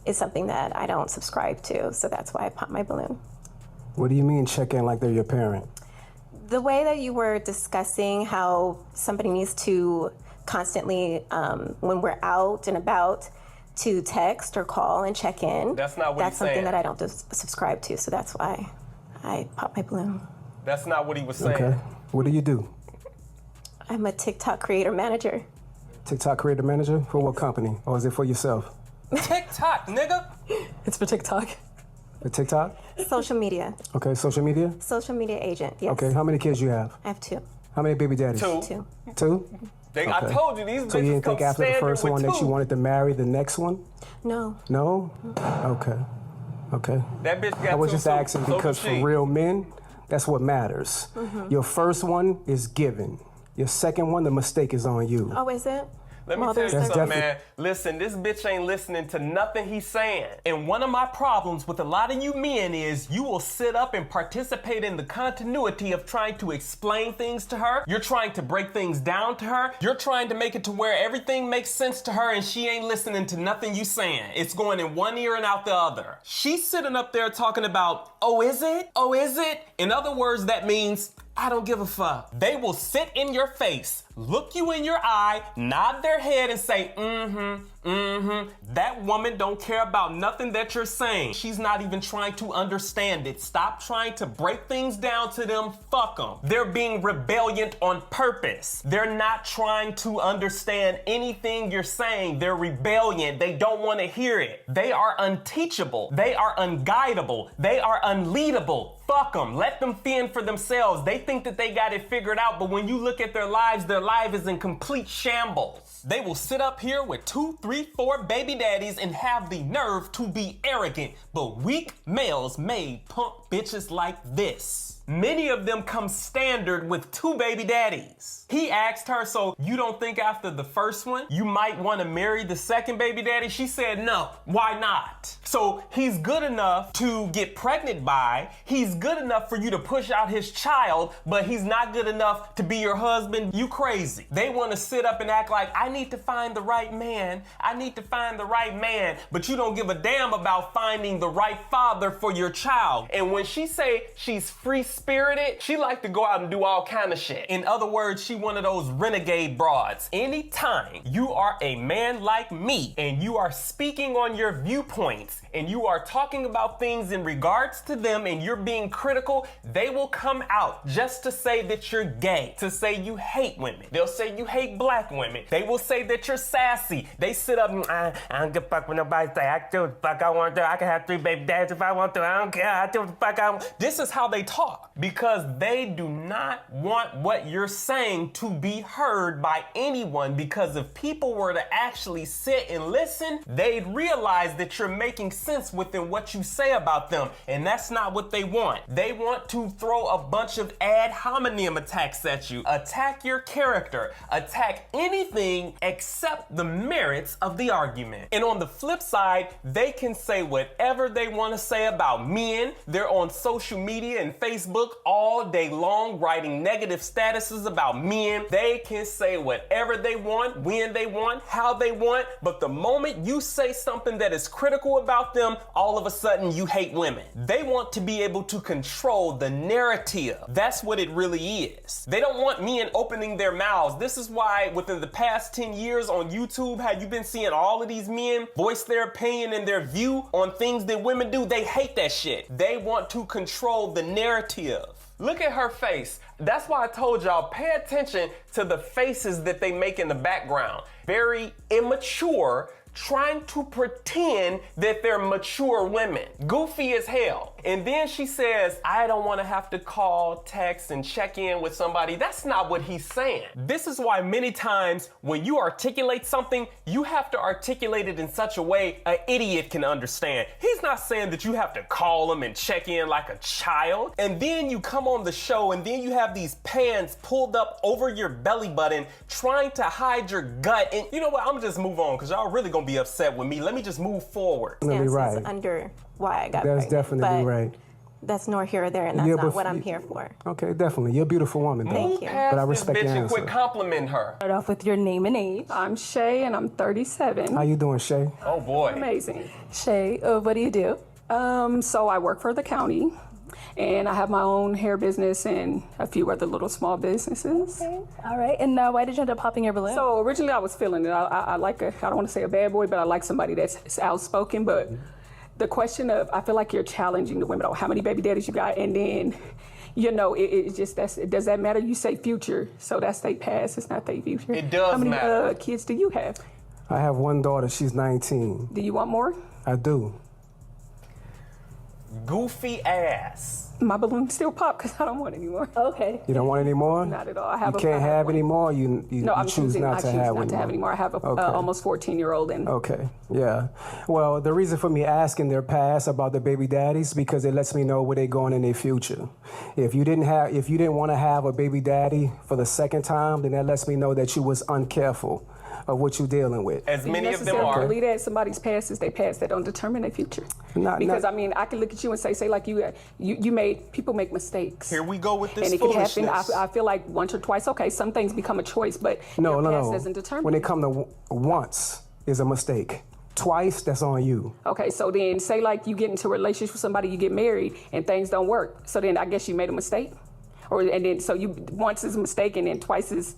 is something that I don't subscribe to, so that's why I pop my balloon. What do you mean check in like they're your parent? The way that you were discussing how somebody needs to constantly, when we're out and about, to text or call and check in. That's not what That's he's something saying. that I don't subscribe to, so that's why I pop my balloon. That's not what he was saying. Okay. What do you do? I'm a TikTok creator manager. TikTok creator manager? For what company? Or is it for yourself? TikTok, nigga. It's for TikTok. For TikTok? Social media. Okay, social media? Social media agent, yes. Okay, how many kids you have? I have 2. How many baby daddies? 2. 2? I Okay. told you these bitches So you didn't think come after the standard first with one that 2. you wanted to marry the next one? No. No? Okay. Okay. That bitch got I was 2 just too. asking So because did for she. real men, that's what matters. Your first one is given. Your second one, the mistake is on you. Oh, is it? Let me tell you something, man. Listen, this bitch ain't listening to nothing he's saying. And one of my problems with a lot of you men is you will sit up and participate in the continuity of trying to explain things to her. You're trying to break things down to her. You're trying to make it to where everything makes sense to her and she ain't listening to nothing you saying. It's going in one ear and out the other. She's sitting up there talking about, oh, is it? Oh, is it? In other words, that means I don't give a fuck. They will sit in your face, look you in your eye, nod their head and say, That woman don't care about nothing that you're saying. She's not even trying to understand it. Stop trying to break things down to them. Fuck them. They're being rebellious on purpose. They're not trying to understand anything you're saying. They're rebellious. They don't want to hear it. They are unteachable. They are unguidable. They are unleadable. Fuck them. Let them fend for themselves. They think that they got it figured out, but when you look at their life is in complete shambles. They will sit up here with 2, 3, 4 baby daddies and have the nerve to be arrogant, but weak males made punk bitches like this. Many of them come standard with 2 baby daddies. He asked her, so you don't think after the first one, you might want to marry the second baby daddy? She said, no, why not? So he's good enough to get pregnant by, he's good enough for you to push out his child, but he's not good enough to be your husband. You crazy. They want to sit up and act like, I need to find the right man. I need to find the right man, but you don't give a damn about finding the right father for your child. And when she say she's free-spirited, she like to go out and do all kind of shit. In other words, she one of those renegade broads. Anytime you are a man like me and you are speaking on your viewpoints and you are talking about things in regards to them and you're being critical, they will come out just to say that you're gay, to say you hate women. They'll say you hate black women. They will say that you're sassy. They sit up and I don't give a fuck when nobody say I do what the fuck I want to. I can have 3 baby dads if I want to. I don't care. I do what the fuck I want. This is how they talk because they do not want what you're saying to be heard by anyone, because if people were to actually sit and listen, they'd realize that you're making sense within what you say about them, and that's not what they want. They want to throw a bunch of ad hominem attacks at you, attack your character, attack anything except the merits of the argument. And on the flip side, they can say whatever they want to say about men. They're on social media and Facebook all day long writing negative statuses about men. They can say whatever they want, when they want, how they want, but the moment you say something that is critical about them, all of a sudden you hate women. They want to be able to control the narrative. That's what it really is. They don't want men opening their mouths. This is why within the past 10 years on YouTube, have you been seeing all of these men voice their opinion and their view on things that women do? They hate that shit. They want to control the narrative. Look at her face. That's why I told y'all, pay attention to the faces that they make in the background. Very immature, trying to pretend that they're mature women. Goofy as hell. And then she says, I don't want to have to call, text, and check in with somebody. That's not what he's saying. This is why many times when you articulate something, you have to articulate it in such a way an idiot can understand. He's not saying that you have to call him and check in like a child. And then you come on the show and then you have these pants pulled up over your belly button trying to hide your gut. And you know what? I'm gonna just move on because y'all really gonna be upset with me. Let me just move forward. Definitely right. Under why I got That's pregnant. definitely right. That's nor here or there, and that's not what I'm here for. Okay, definitely. You're a beautiful woman, though. Thank you. But I respect your and answer. quit complimenting her. Start off with your name and age. I'm Shay, and I'm 37. How you doing, Shay? Oh boy. Amazing. Shay, what do you do? So I work for the county, and I have my own hair business and a few other little small businesses. Okay. All right. And why did you end up popping your balloon? So originally I was feeling it. I like I don't want to say a bad boy, but I like somebody that's outspoken. But the question of, I feel like you're challenging the women. Oh, how many baby daddies you got? And then, you know, it just, does that matter? You say future, so that's their past. It's not their future. It does How many matter. kids do you have? I have one daughter. She's 19. Do you want more? I do. Goofy ass. My balloon still popped because I don't want any more. Okay. You don't want any more? Not at all. I have you can't have one. any more? You choose not to have any more. I have a almost 14-year-old. And Okay, yeah. Well, the reason for me asking their past about the baby daddies, because it lets me know where they're going in their future. If you didn't want to have a baby daddy for the second time, then that lets me know that you was uncareful. of what you're dealing with. As Do you many of them necessarily are. believe that somebody's past is their past that don't determine their future? Because I mean, I can look at you and say like you made people make mistakes. Here we go with this and it can foolishness. happen. I feel like once or twice. Okay, some things become a choice, but your past doesn't determine. When it comes to once is a mistake. Twice, that's on you. Okay, so then say like you get into a relationship with somebody, you get married, and things don't work. So then I guess you made a mistake, and then so you once is a mistake, and then twice is.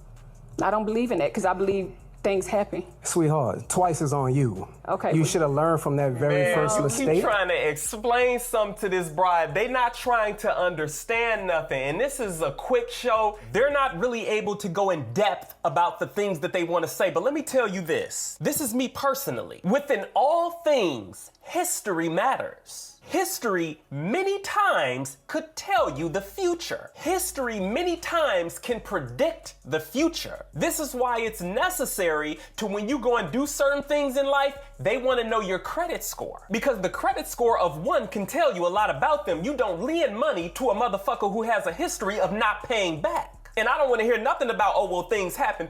I don't believe in that because I believe things happen. Sweetheart, twice is on you. Okay. You should have learned from that very first You mistake. keep trying to explain something to this bride. They not trying to understand nothing. And this is a quick show. They're not really able to go in depth about the things that they want to say. But let me tell you this. This is me personally. Within all things, history matters. History many times could tell you the future. History many times can predict the future. This is why it's necessary to, when you go and do certain things in life, they want to know your credit score. Because the credit score of one can tell you a lot about them. You don't lend money to a motherfucker who has a history of not paying back. And I don't want to hear nothing about, oh, well, things happen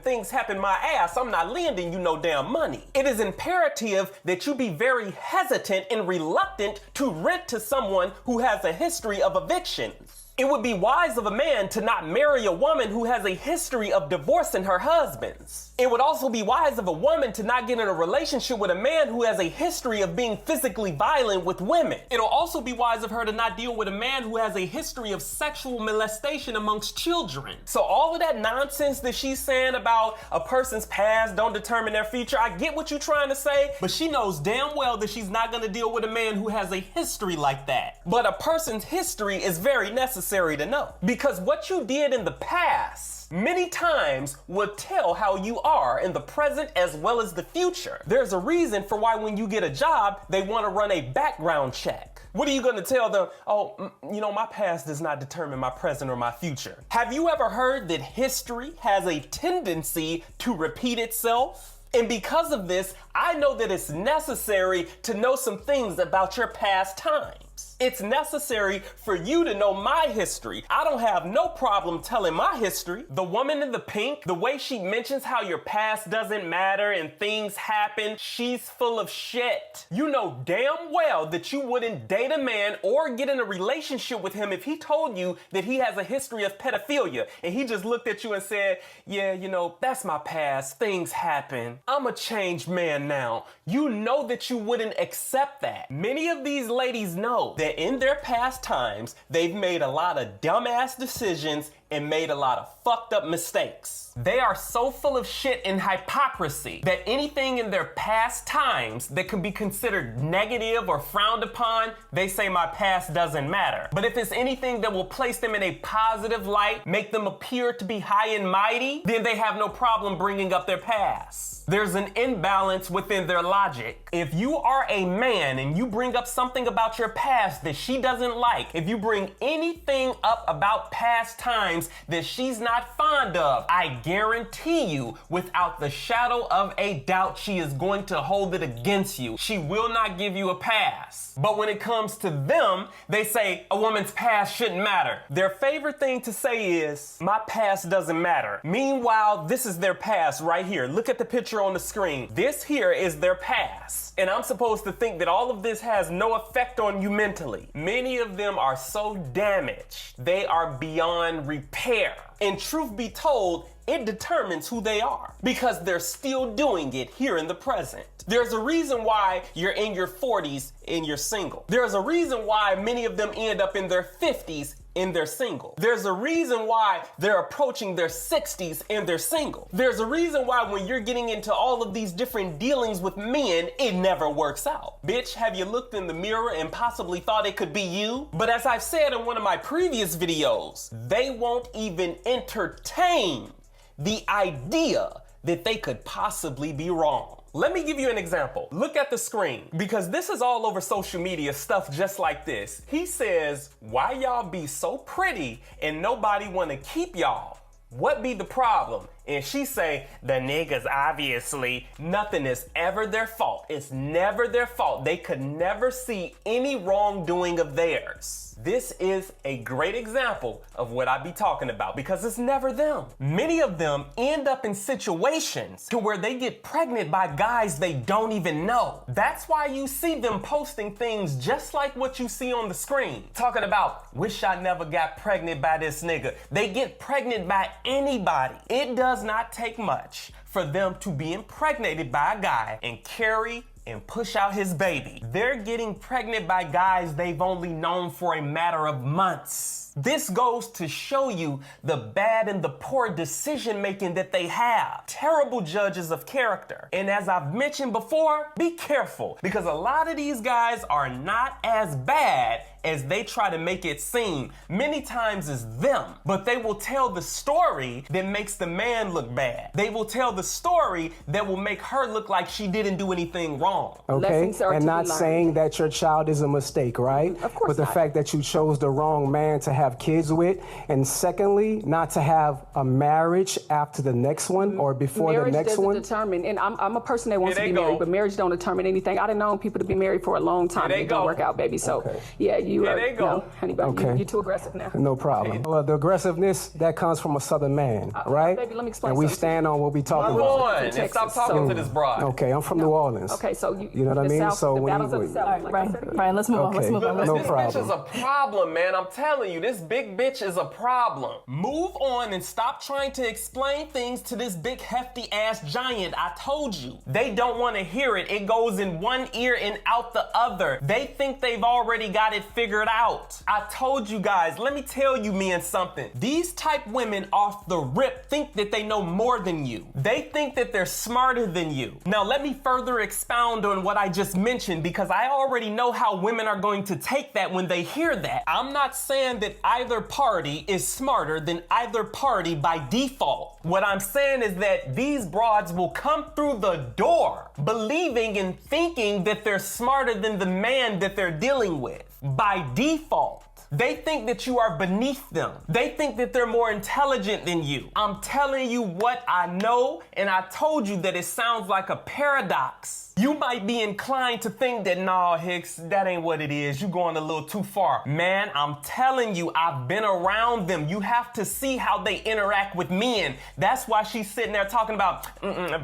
my ass. I'm not lending you no damn money. It is imperative that you be very hesitant and reluctant to rent to someone who has a history of evictions. It would be wise of a man to not marry a woman who has a history of divorcing her husbands. It would also be wise of a woman to not get in a relationship with a man who has a history of being physically violent with women. It'll also be wise of her to not deal with a man who has a history of sexual molestation amongst children. So all of that nonsense that she's saying about a person's past don't determine their future, I get what you're trying to say, but she knows damn well that she's not gonna deal with a man who has a history like that. But a person's history is very necessary to know, because what you did in the past many times will tell how you are in the present as well as the future. There's a reason for why when you get a job, they want to run a background check. What are you going to tell them? Oh, my past does not determine my present or my future. Have you ever heard that history has a tendency to repeat itself? And because of this, I know that it's necessary to know some things about your past times. It's necessary for you to know my history. I don't have no problem telling my history. The woman in the pink, the way she mentions how your past doesn't matter and things happen, she's full of shit. You know damn well that you wouldn't date a man or get in a relationship with him if he told you that he has a history of pedophilia and he just looked at you and said, yeah, that's my past, things happen. I'm a changed man now. You know that you wouldn't accept that. Many of these ladies know that in their past times, they've made a lot of dumbass decisions and made a lot of fucked up mistakes. They are so full of shit and hypocrisy that anything in their past times that can be considered negative or frowned upon, they say my past doesn't matter. But if it's anything that will place them in a positive light, make them appear to be high and mighty, then they have no problem bringing up their past. There's an imbalance within their logic. If you are a man and you bring up something about your past that she doesn't like, if you bring anything up about past times that she's not fond of, I guarantee you, without the shadow of a doubt, she is going to hold it against you. She will not give you a pass. But when it comes to them, they say a woman's past shouldn't matter. Their favorite thing to say is, my past doesn't matter. Meanwhile, this is their past right here. Look at the picture on the screen. This here is their past. And I'm supposed to think that all of this has no effect on you mentally. Many of them are so damaged, they are beyond repair. And truth be told, it determines who they are because they're still doing it here in the present. There's a reason why you're in your 40s and you're single. There's a reason why many of them end up in their 50s and they're single. There's a reason why they're approaching their 60s and they're single. There's a reason why when you're getting into all of these different dealings with men, it never works out. Bitch, have you looked in the mirror and possibly thought it could be you? But as I've said in one of my previous videos, they won't even entertain the idea that they could possibly be wrong. Let me give you an example. Look at the screen, because this is all over social media, stuff just like this. He says, why y'all be so pretty and nobody wanna keep y'all? What be the problem? and she say, the niggas obviously, nothing is ever their fault. It's never their fault. They could never see any wrongdoing of theirs. This is a great example of what I be talking about because it's never them. Many of them end up in situations to where they get pregnant by guys they don't even know. That's why you see them posting things just like what you see on the screen. Talking about, wish I never got pregnant by this nigga. They get pregnant by anybody. It does not take much for them to be impregnated by a guy and carry and push out his baby. They're getting pregnant by guys they've only known for a matter of months. This goes to show you the bad and the poor decision making that they have. Terrible judges of character. And as I've mentioned before, be careful because a lot of these guys are not as bad as they try to make it seem. Many times it's them, but they will tell the story that makes the man look bad. They will tell the story that will make her look like she didn't do anything wrong. Okay, and not saying that your child is a mistake, right? Of course but the not. fact that you chose the wrong man to have kids with, and secondly, not to have a marriage after the next one or before Marriage the next doesn't one. determine, and I'm a person that wants Here to they be married, go. but marriage don't determine anything. I done known people to be married for a long time Here and they it don't go. work out, baby. So yeah, you Here are, they go. no, honey bun, Okay. you're too aggressive now. No problem. Well, the aggressiveness, that comes from a southern man, right? baby, let me explain and we something. stand on what we talking Move about. on and stop talking to this broad. Okay, I'm from New Orleans. Okay, so You know what I the mean? South, So the when battles you- of the South, All right, like I Brian, said again. Brian, let's move on. Let's Okay. move on. Let's No move This on. bitch problem. is a problem, man. I'm telling you, this big bitch is a problem. Move on and stop trying to explain things to this big hefty ass giant. I told you. They don't want to hear it. It goes in one ear and out the other. They think they've already got it figured out. I told you guys, let me tell you men something. These type women off the rip think that they know more than you. They think that they're smarter than you. Now let me further expound on what I just mentioned because I already know how women are going to take that when they hear that. I'm not saying that either party is smarter than either party by default. What I'm saying is that these broads will come through the door believing and thinking that they're smarter than the man that they're dealing with by default. They think that you are beneath them. They think that they're more intelligent than you. I'm telling you what I know, and I told you that it sounds like a paradox. You might be inclined to think that, nah, Hicks, that ain't what it is. You're going a little too far. Man, I'm telling you, I've been around them. You have to see how they interact with men. That's why she's sitting there talking about,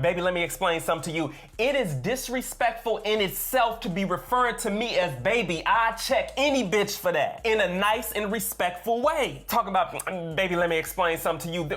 baby, let me explain something to you. It is disrespectful in itself to be referring to me as baby. I check any bitch for that in a nice and respectful way. Talk about, baby, let me explain something to you.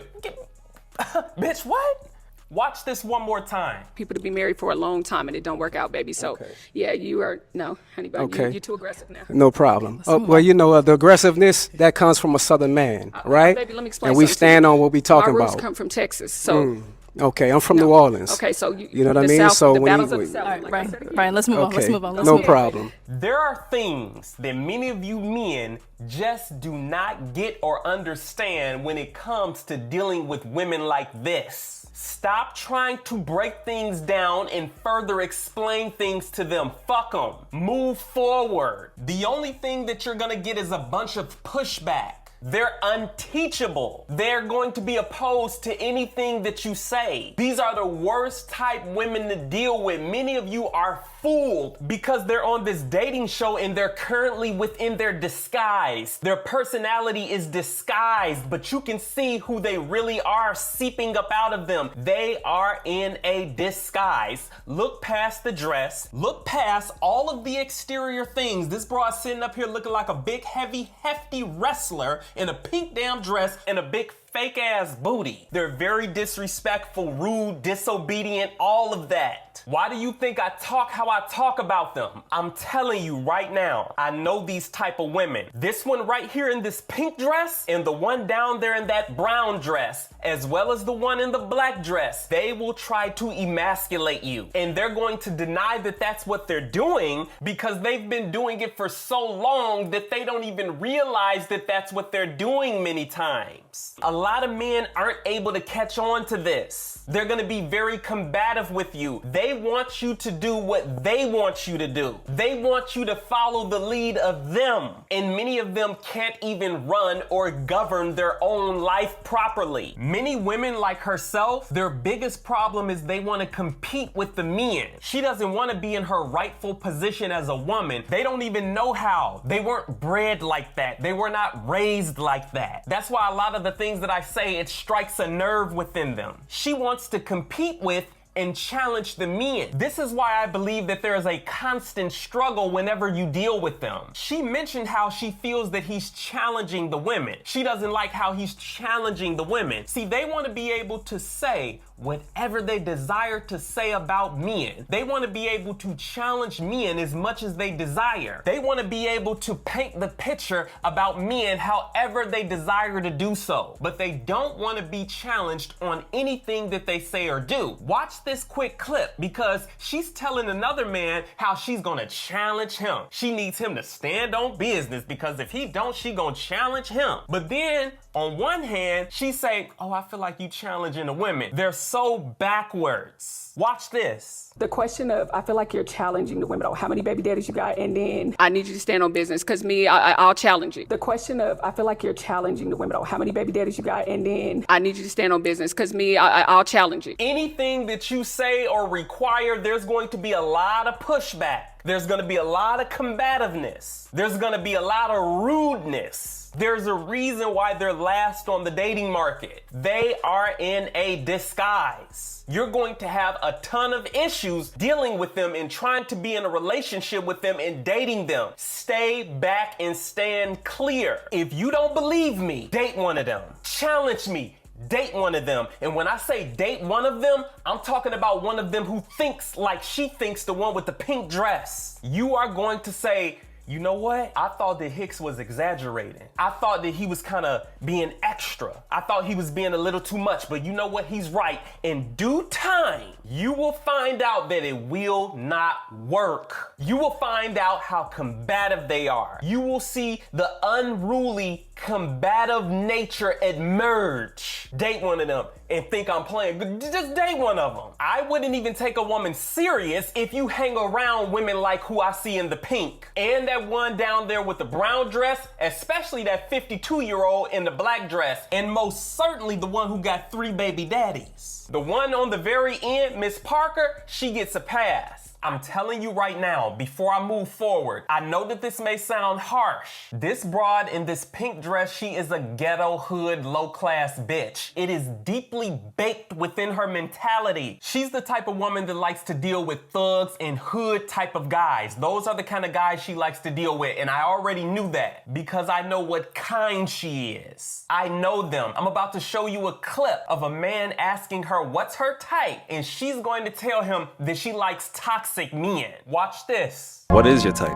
Bitch, what? Watch this one more time. People to be married for a long time and it don't work out, baby. So yeah, you are, no, honey bun, Okay. you're too aggressive now. No problem. Well, you know, the aggressiveness, that comes from a southern man, right? Baby, let me explain And we something to stand you. on what we talking My roots about. come from Texas, so Okay, I'm from New Orleans. okay, so You know what I the mean? South, So the when battles you- of the South, All right, like I Brian, said again. Brian, let's move on. Okay, Let's move on. Let's no move on. problem. There are things that many of you men just do not get or understand when it comes to dealing with women like this. Stop trying to break things down and further explain things to them. Fuck them. Move forward. The only thing that you're gonna get is a bunch of pushback. They're unteachable. They're going to be opposed to anything that you say. These are the worst type women to deal with. Many of you are fooled because they're on this dating show and they're currently within their disguise. Their personality is disguised, but you can see who they really are seeping up out of them. They are in a disguise. Look past the dress. Look past all of the exterior things. This broad sitting up here looking like a big, heavy, hefty wrestler in a pink damn dress and a big fake ass booty. They're very disrespectful, rude, disobedient, all of that. Why do you think I talk how I talk about them? I'm telling you right now, I know these type of women. This one right here in this pink dress and the one down there in that brown dress, as well as the one in the black dress, they will try to emasculate you. And they're going to deny that that's what they're doing because they've been doing it for so long that they don't even realize that that's what they're doing many times. A lot of men aren't able to catch on to this. They're gonna be very combative with you. They want you to do what they want you to do. They want you to follow the lead of them. And many of them can't even run or govern their own life properly. Many women like herself, their biggest problem is they want to compete with the men. She doesn't want to be in her rightful position as a woman. They don't even know how. They weren't bred like that. They were not raised like that. That's why a lot of the things that I say, it strikes a nerve within them. She wants to compete with and challenge the men. This is why I believe that there is a constant struggle whenever you deal with them. She mentioned how she feels that he's challenging the women. She doesn't like how he's challenging the women. See, they want to be able to say whatever they desire to say about men. They want to be able to challenge men as much as they desire. They want to be able to paint the picture about men however they desire to do so. But they don't want to be challenged on anything that they say or do. Watch this quick clip because she's telling another man how she's gonna challenge him. She needs him to stand on business because if he don't, she gonna challenge him. But then on one hand, she's saying, oh, I feel like you challenging the women. They're so backwards. Watch this. The question of, I feel like you're challenging the women. Oh, how many baby daddies you got? And then I need you to stand on business because I'll challenge you. The question of, I feel like you're challenging the women. Oh, how many baby daddies you got? And then I need you to stand on business because I'll challenge you. Anything that you say or require, there's going to be a lot of pushback. There's going to be a lot of combativeness. There's going to be a lot of rudeness. There's a reason why they're last on the dating market. They are in a disguise. You're going to have a ton of issues dealing with them and trying to be in a relationship with them and dating them. Stay back and stand clear. If you don't believe me, date one of them. Challenge me. Date one of them. And when I say date one of them, I'm talking about one of them who thinks like she thinks, the one with the pink dress. You are going to say, you know what? I thought that Hicks was exaggerating. I thought that he was kind of being extra. I thought he was being a little too much, but you know what? He's right. In due time, you will find out that it will not work. You will find out how combative they are. You will see the unruly, combative nature emerge. Date one of them and think I'm playing. Just date one of them. I wouldn't even take a woman serious if you hang around women like who I see in the pink. And that one down there with the brown dress, especially that 52-year-old in the black dress. And most certainly the one who got 3 baby daddies. The one on the very end, Miss Parker, she gets a pass. I'm telling you right now, before I move forward, I know that this may sound harsh. This broad in this pink dress, she is a ghetto hood, low-class bitch. It is deeply baked within her mentality. She's the type of woman that likes to deal with thugs and hood type of guys. Those are the kind of guys she likes to deal with, and I already knew that because I know what kind she is. I know them. I'm about to show you a clip of a man asking her what's her type, and she's going to tell him that she likes toxic men. Watch this. What is your type?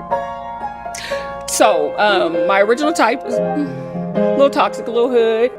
So, my original type was a little toxic, a little hood.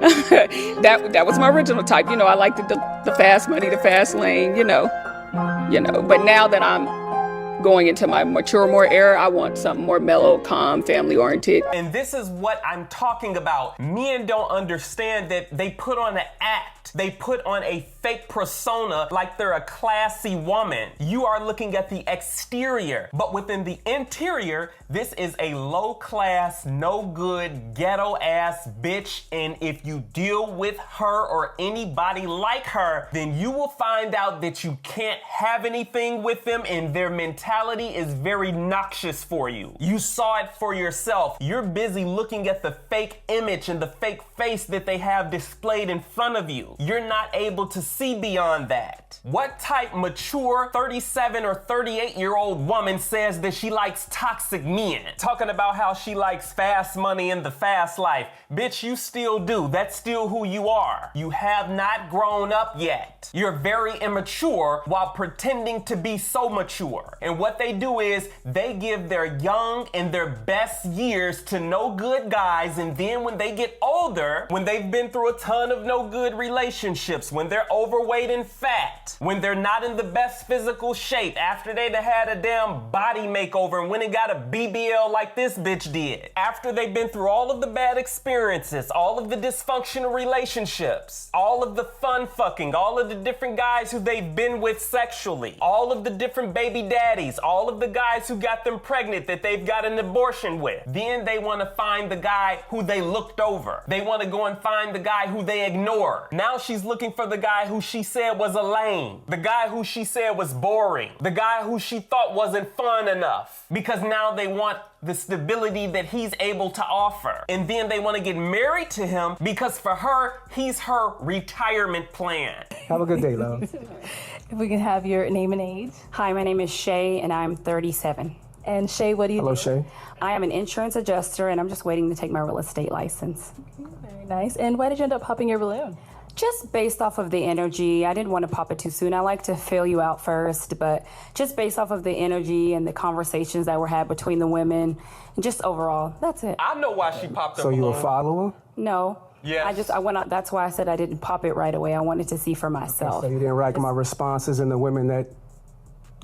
that was my original type. You know, I liked the fast money, the fast lane, you know. But now that I'm going into my mature more era, I want something more mellow, calm, family oriented. And this is what I'm talking about. Men don't understand that they put on an act. They put on a fake persona like they're a classy woman. You are looking at the exterior, but within the interior, this is a low class, no good, ghetto ass bitch. And if you deal with her or anybody like her, then you will find out that you can't have anything with them and their mentality is very noxious for you. You saw it for yourself. You're busy looking at the fake image and the fake face that they have displayed in front of you. You're not able to see beyond that. What type mature 37 or 38-year-old woman says that she likes toxic men? Talking about how she likes fast money and the fast life. Bitch, you still do. That's still who you are. You have not grown up yet. You're very immature while pretending to be so mature. And what they do is they give their young and their best years to no good guys, and then when they get older, when they've been through a ton of no good relationships, when they're overweight and fat, when they're not in the best physical shape, after they'd had a damn body makeover and went and got a BBL like this bitch did, after they've been through all of the bad experiences, all of the dysfunctional relationships, all of the fun fucking, all of the different guys who they've been with sexually, all of the different baby daddies, all of the guys who got them pregnant that they've got an abortion with, then they want to find the guy who they looked over. They want to go and find the guy who they ignored. Now she's looking for the guy who she said was a lame, the guy who she said was boring, the guy who she thought wasn't fun enough, because now they want the stability that he's able to offer. And then they want to get married to him because for her, he's her retirement plan. Have a good day, love. If we can have your name and age. Hi, my name is Shay, and I'm 37. And Shay, what do you do? Hello, Shay. I am an insurance adjuster, and I'm just waiting to take my real estate license. Very nice. And why did you end up popping your balloon? Just based off of the energy. I didn't want to pop it too soon. I like to feel you out first, but just based off of the energy and the conversations that were had between the women, and just overall, that's it. I know why she popped her So balloon. you a follower? No. Yes. I went out. That's why I said I didn't pop it right away. I wanted to see for myself. So you didn't like my responses and the women that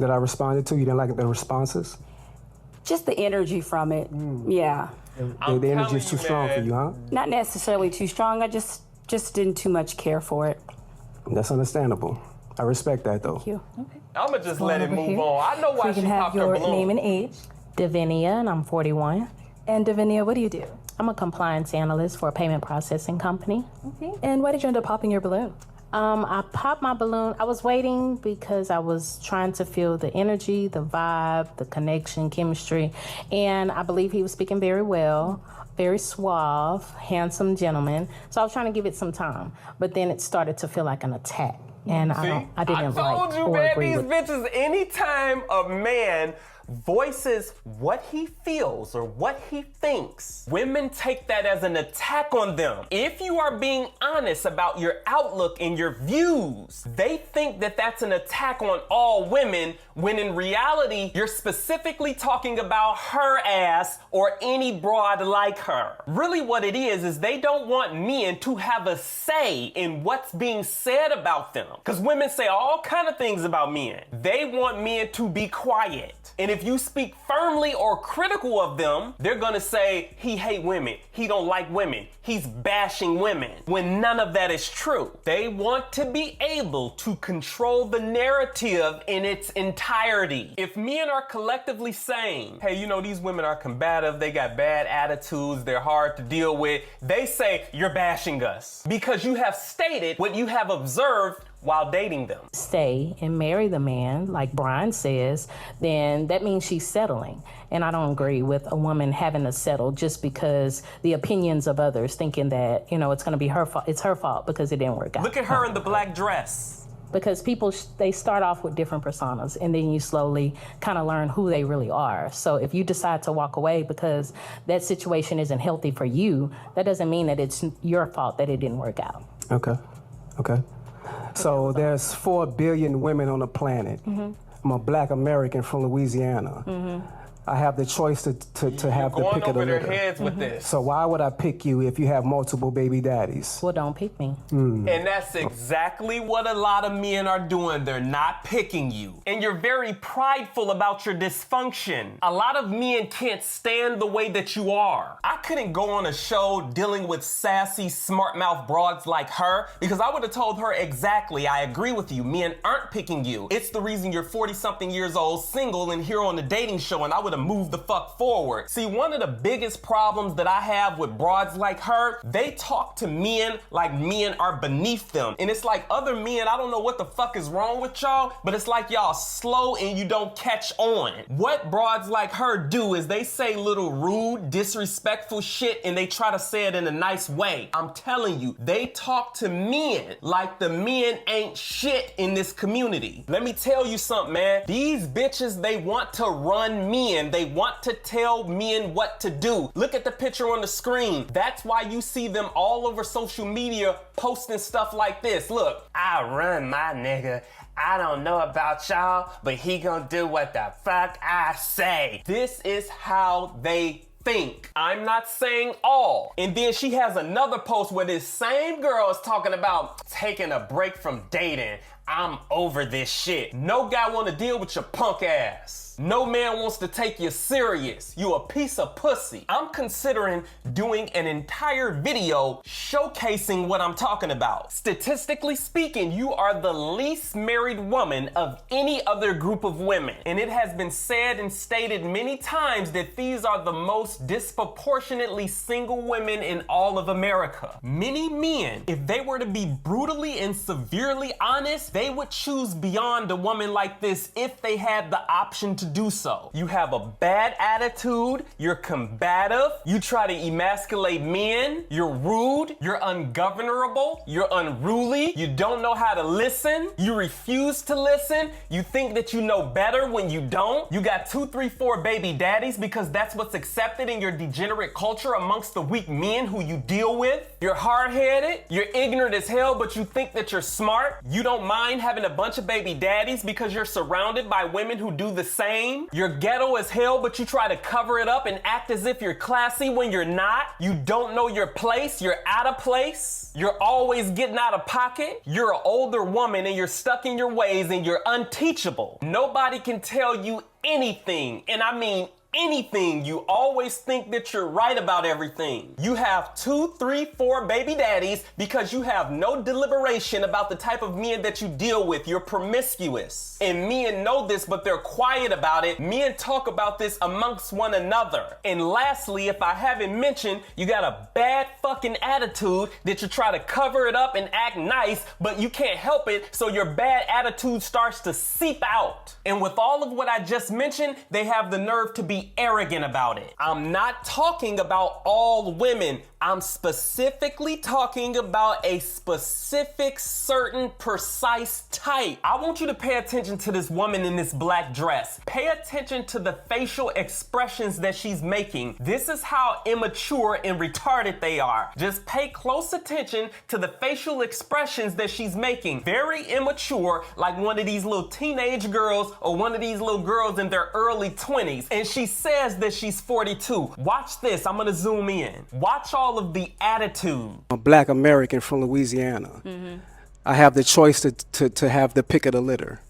I responded to? You didn't like the responses? Just the energy from it. Yeah. The energy is too strong for you, huh? Not necessarily too strong. I just didn't too much care for it. That's understandable. I respect that, though. Thank you. Okay. I'ma just let it over move here. on. I know why We she can have popped her your balloon. name and age. Davinia, and I'm 41. And Davinia, what do you do? I'm a compliance analyst for a payment processing company. Okay. And why did you end up popping your balloon? I popped my balloon. I was waiting because I was trying to feel the energy, the vibe, the connection, chemistry. And I believe he was speaking very well, very suave, handsome gentleman. So I was trying to give it some time. But then it started to feel like an attack. And I didn't I told like you, or man, agree these with. bitches, anytime a man voices what he feels or what he thinks, women take that as an attack on them. If you are being honest about your outlook and your views, they think that that's an attack on all women, when in reality, you're specifically talking about her ass or any broad like her. Really what it is they don't want men to have a say in what's being said about them. Because women say all kind of things about men. They want men to be quiet. And if you speak firmly or critical of them, they're gonna say, he hate women, he don't like women, he's bashing women, when none of that is true. They want to be able to control the narrative in its entirety. If men are collectively saying, hey, you know, these women are combative, they got bad attitudes, they're hard to deal with, they say, you're bashing us. Because you have stated what you have observed while dating them. Stay and marry the man, like Brian says, then that means she's settling. And I don't agree with a woman having to settle just because the opinions of others, thinking that, you know, it's going to be her fault. It's her fault because it didn't work out. Look at her in the black dress. Because people, they start off with different personas and then you slowly kind of learn who they really are. So if you decide to walk away because that situation isn't healthy for you, that doesn't mean that it's your fault that it didn't work out. Okay. So there's 4 billion women on the planet. Mm-hmm. I'm a black American from Louisiana. Mm-hmm. I have the choice to have the pick of the over their litter. heads with this. So why would I pick you if you have multiple baby daddies? Well, don't pick me. And that's exactly what a lot of men are doing. They're not picking you. And you're very prideful about your dysfunction. A lot of men can't stand the way that you are. I couldn't go on a show dealing with sassy, smart mouth broads like her because I would have told her exactly, I agree with you. Men aren't picking you. It's the reason you're 40-something years old, single, and here on the dating show, and I would have moved the fuck forward. See, one of the biggest problems that I have with broads like her, they talk to men like men are beneath them. And it's like other men, I don't know what the fuck is wrong with y'all, but it's like y'all slow and you don't catch on. What broads like her do is they say little rude, disrespectful shit and they try to say it in a nice way. I'm telling you, they talk to men like the men ain't shit in this community. Let me tell you something, man. These bitches, they want to run men. They want to tell men what to do. Look at the picture on the screen. That's why you see them all over social media posting stuff like this. Look, I run my nigga. I don't know about y'all, but he gonna do what the fuck I say. This is how they think. I'm not saying all. And then she has another post where this same girl is talking about taking a break from dating. I'm over this shit. No guy wanna deal with your punk ass. No man wants to take you serious. You a piece of pussy. I'm considering doing an entire video showcasing what I'm talking about. Statistically speaking, you are the least married woman of any other group of women. And it has been said and stated many times that these are the most disproportionately single women in all of America. Many men, if they were to be brutally and severely honest, they would choose beyond a woman like this if they had the option to do so. You have a bad attitude, you're combative, you try to emasculate men, you're rude, you're ungovernable, you're unruly, you don't know how to listen, you refuse to listen, you think that you know better when you don't, you got 2, 3, 4 baby daddies because that's what's accepted in your degenerate culture amongst the weak men who you deal with, you're hard-headed, you're ignorant as hell but you think that you're smart, you don't mind having a bunch of baby daddies because you're surrounded by women who do the same. You're ghetto as hell, but you try to cover it up and act as if you're classy when you're not. You don't know your place. You're out of place. You're always getting out of pocket. You're an older woman and you're stuck in your ways and you're unteachable. Nobody can tell you anything, and I mean anything. You always think that you're right about everything. You have 2, 3, 4 baby daddies because you have no deliberation about the type of men that you deal with. You're promiscuous. And men know this, but they're quiet about it. Men talk about this amongst one another. And lastly, if I haven't mentioned, you got a bad fucking attitude that you try to cover it up and act nice, but you can't help it, so your bad attitude starts to seep out. And with all of what I just mentioned, they have the nerve to be arrogant about it. I'm not talking about all women. I'm specifically talking about a specific, certain, precise type. I want you to pay attention to this woman in this black dress. Pay attention to the facial expressions that she's making. This is how immature and retarded they are. Just pay close attention to the facial expressions that she's making. Very immature, like one of these little teenage girls or one of these little girls in their early 20s. And she says that she's 42. Watch this. I'm gonna zoom in. Watch all of the attitude. I'm a black American from Louisiana. I have the choice to have the pick of the litter.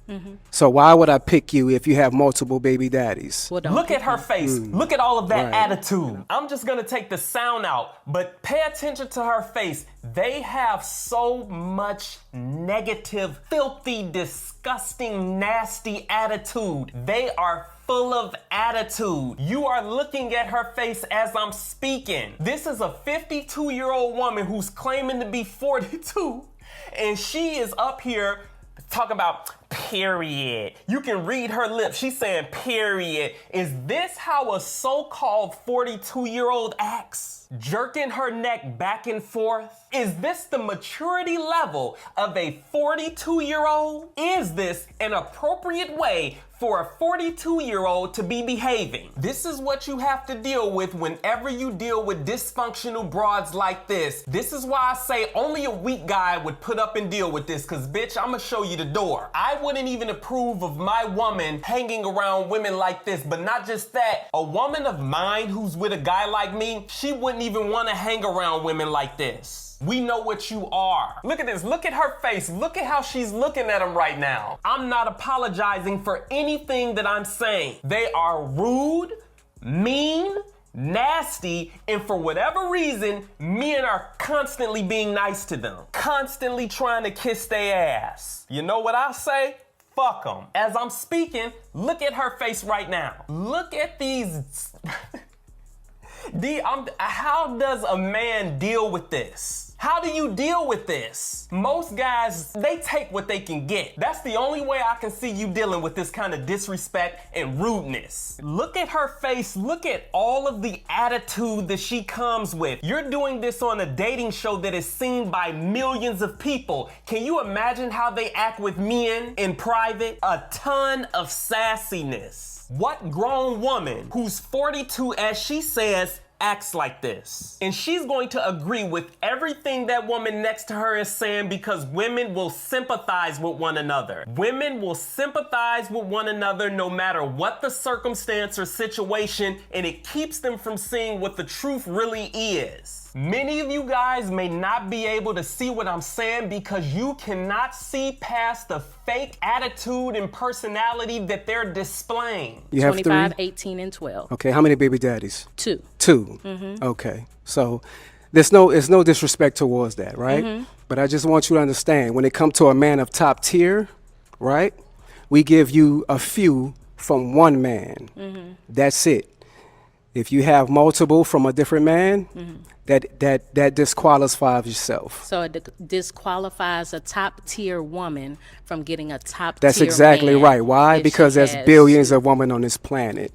So why would I pick you if you have multiple baby daddies? Well, look at her face. Look at all of that attitude. I'm just gonna take the sound out, but pay attention to her face. They have so much negative, filthy, disgusting, nasty attitude. They are full of attitude. You are looking at her face as I'm speaking. This is a 52-year-old woman who's claiming to be 42, and she is up here talking about period. You can read her lips. She's saying period. Is this how a so-called 42-year-old acts? Jerking her neck back and forth? Is this the maturity level of a 42-year-old? Is this an appropriate way for a 42-year-old to be behaving? This is what you have to deal with whenever you deal with dysfunctional broads like this. This is why I say only a weak guy would put up and deal with this, because bitch, I'm gonna show you the door. I wouldn't even approve of my woman hanging around women like this, but not just that. A woman of mine who's with a guy like me, she wouldn't even want to hang around women like this. We know what you are. Look at this. Look at her face. Look at how she's looking at him right now. I'm not apologizing for anything that I'm saying. They are rude, mean, nasty, and for whatever reason, men are constantly being nice to them. Constantly trying to kiss their ass. You know what I say? Fuck them. As I'm speaking, look at her face right now. Look at these... How does a man deal with this? How do you deal with this? Most guys, they take what they can get. That's the only way I can see you dealing with this kind of disrespect and rudeness. Look at her face. Look at all of the attitude that she comes with. You're doing this on a dating show that is seen by millions of people. Can you imagine how they act with men in private? A ton of sassiness. What grown woman who's 42, as she says, acts like this? And she's going to agree with everything that woman next to her is saying, because women will sympathize with one another. Women will sympathize with one another no matter what the circumstance or situation, and it keeps them from seeing what the truth really is. Many of you guys may not be able to see what I'm saying because you cannot see past the fake attitude and personality that they're displaying. You have 25, 18, and 12. Okay, how many baby daddies? 2. 2. Okay, so there's no disrespect towards that, right? But I just want you to understand, when it comes to a man of top tier, right, we give you a few from one man. That's it. If you have multiple from a different man, that disqualifies yourself. So it disqualifies a top tier woman from getting a top tier That's exactly man right. Why? if Because she there's has billions of women on this planet.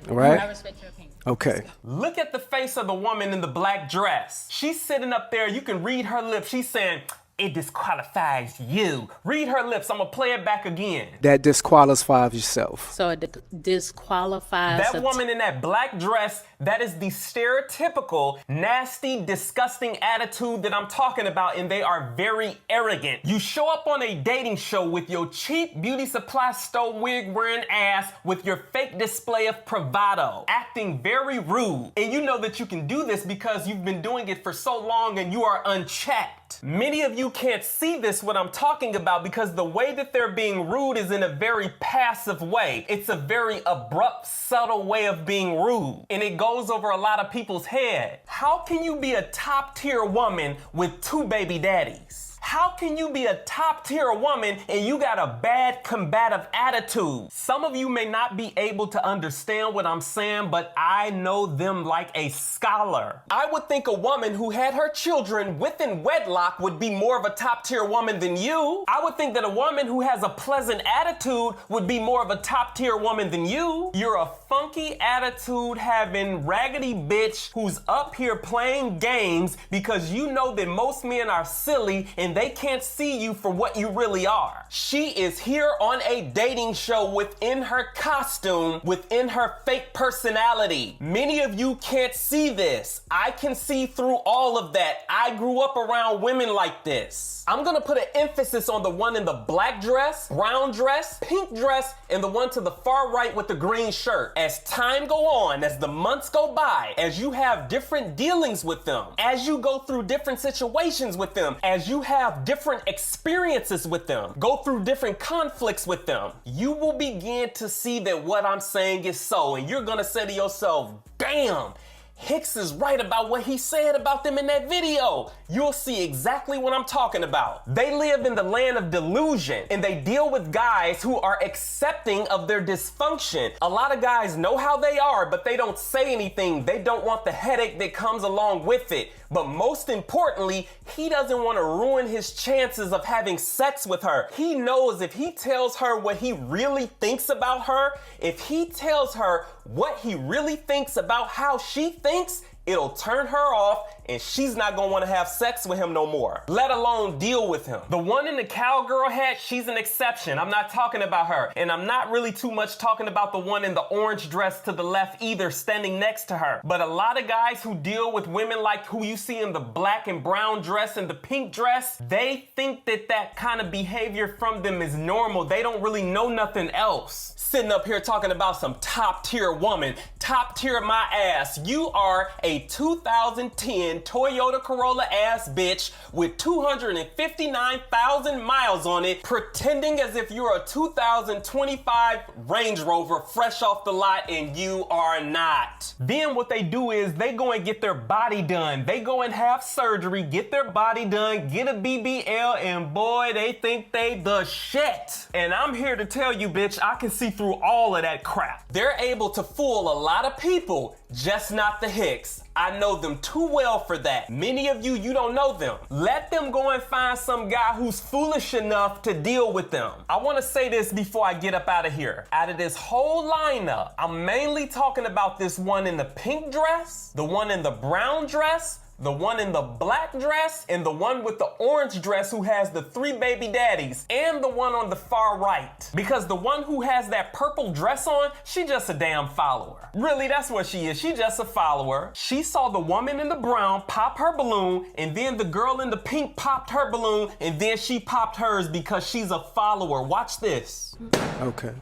All right? I respect your opinion. Okay. Look at the face of the woman in the black dress. She's sitting up there. You can read her lips. She's saying, it disqualifies you. Read her lips. I'm going to play it back again. That disqualifies yourself. So it disqualifies That woman in that black dress, that is the stereotypical, nasty, disgusting attitude that I'm talking about, and they are very arrogant. You show up on a dating show with your cheap beauty supply store wig wearing ass with your fake display of bravado, acting very rude. And you know that you can do this because you've been doing it for so long and you are unchecked. Many of you can't see this, what I'm talking about, because the way that they're being rude is in a very passive way. It's a very abrupt, subtle way of being rude, and it goes over a lot of people's head. How can you be a top tier woman with 2 baby daddies? How can you be a top tier woman and you got a bad combative attitude? Some of you may not be able to understand what I'm saying, but I know them like a scholar. I would think a woman who had her children within wedlock would be more of a top tier woman than you. I would think that a woman who has a pleasant attitude would be more of a top tier woman than you. You're a funky attitude having raggedy bitch who's up here playing games because you know that most men are silly and they can't see you for what you really are. She is here on a dating show within her costume, within her fake personality. Many of you can't see this. I can see through all of that. I grew up around women like this. I'm gonna put an emphasis on the one in the black dress, brown dress, pink dress, and the one to the far right with the green shirt. As time go on, as the months go by, as you have different dealings with them, as you go through different situations with them, as you have different experiences with them, go through different conflicts with them, you will begin to see that what I'm saying is so, and you're gonna say to yourself, damn, Hicks is right about what he said about them in that video. You'll see exactly what I'm talking about. They live in the land of delusion and they deal with guys who are accepting of their dysfunction. A lot of guys know how they are, but they don't say anything. They don't want the headache that comes along with it. But most importantly, he doesn't want to ruin his chances of having sex with her. He knows if he tells her what he really thinks about her, if he tells her what he really thinks about how she thinks, it'll turn her off and she's not gonna wanna have sex with him no more, let alone deal with him. The one in the cowgirl hat, she's an exception. I'm not talking about her. And I'm not really too much talking about the one in the orange dress to the left either, standing next to her. But a lot of guys who deal with women like who you see in the black and brown dress and the pink dress, they think that that kind of behavior from them is normal. They don't really know nothing else. Sitting up here talking about some top tier woman, top tier my ass. You are a 2010 Toyota Corolla ass bitch with 259,000 miles on it, pretending as if you're a 2025 Range Rover fresh off the lot, and you are not. Then what they do is they go and get their body done. They go and have surgery, get their body done, get a BBL, and boy, they think they the shit. And I'm here to tell you, bitch, I can see through all of that crap. They're able to fool a lot of people, just not the Hicks. I know them too well for that. Many of you, you don't know them. Let them go and find some guy who's foolish enough to deal with them. I want to say this before I get up out of here. Out of this whole lineup, I'm mainly talking about this one in the pink dress, the one in the brown dress, the one in the black dress, and the one with the orange dress who has the 3 baby daddies, and the one on the far right. Because the one who has that purple dress on, she just a damn follower. Really, that's what she is. She just a follower. She saw the woman in the brown pop her balloon, and then the girl in the pink popped her balloon, and then she popped hers because she's a follower. Watch this. Okay.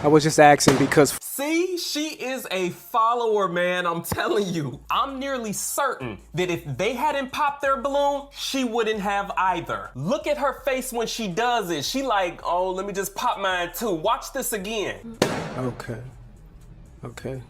I was just asking because See, she is a follower, man, I'm telling you. I'm nearly certain that if they hadn't popped their balloon, she wouldn't have either. Look at her face when she does it. She like, oh, let me just pop mine too. Watch this again. Okay.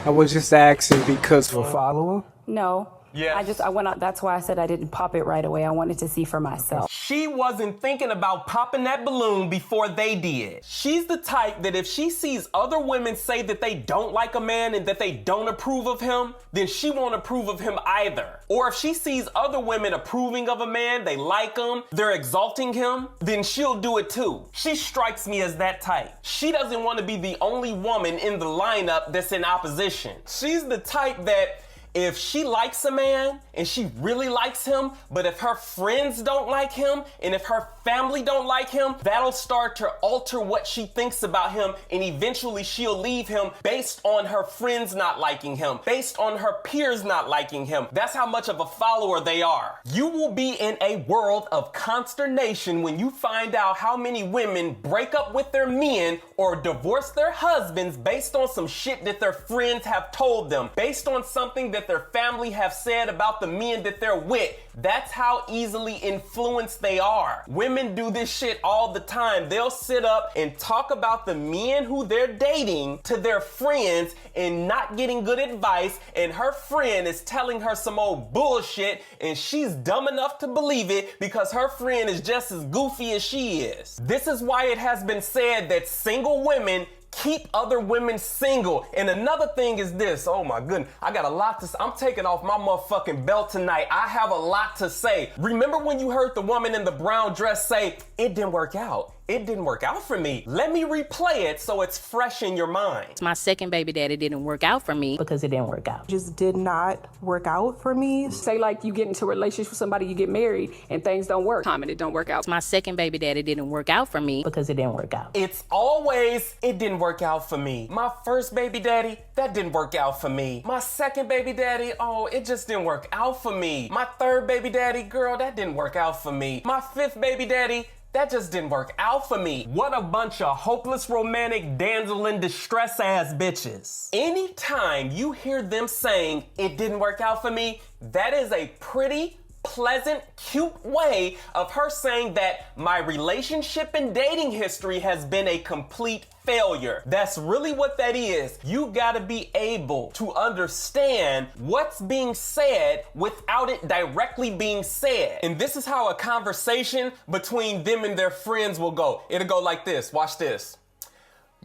I was just asking because for follower? No. Yeah. I went out. That's why I said I didn't pop it right away. I wanted to see for myself. She wasn't thinking about popping that balloon before they did. She's the type that if she sees other women say that they don't like a man and that they don't approve of him, then she won't approve of him either. Or if she sees other women approving of a man, they like him, they're exalting him, then she'll do it too. She strikes me as that type. She doesn't want to be the only woman in the lineup that's in opposition. She's the type that if she likes a man and she really likes him, but if her friends don't like him and if her family don't like him, that'll start to alter what she thinks about him, and eventually she'll leave him based on her friends not liking him, based on her peers not liking him. That's how much of a follower they are. You will be in a world of consternation when you find out how many women break up with their men or divorce their husbands based on some shit that their friends have told them, based on something that their family have said about the men that they're with. That's how easily influenced they are. Women do this shit all the time. They'll sit up and talk about the men who they're dating to their friends and not getting good advice, and her friend is telling her some old bullshit and she's dumb enough to believe it because her friend is just as goofy as she is. This is why it has been said that single women keep other women single. And another thing is this, oh my goodness, I got a lot to say. I'm taking off my motherfucking belt tonight. I have a lot to say. Remember when you heard the woman in the brown dress say, it didn't work out? It didn't work out for me. Let me replay it so it's fresh in your mind. My second baby daddy didn't work out for me because it didn't work out. Just did not work out for me. Say like you get into a relationship with somebody, you get married, and things don't work. And it don't work out. My second baby daddy didn't work out for me because it didn't work out. It's always, it didn't work out for me. My first baby daddy, that didn't work out for me. My second baby daddy, oh, it just didn't work out for me. My third baby daddy, girl, that didn't work out for me. My fifth baby daddy, that just didn't work out for me. What a bunch of hopeless romantic damsel in distress ass bitches. Anytime you hear them saying it didn't work out for me, that is a pretty pleasant, cute way of her saying that my relationship and dating history has been a complete failure. That's really what that is. You gotta be able to understand what's being said without it directly being said. And this is how a conversation between them and their friends will go. It'll go like this. Watch this.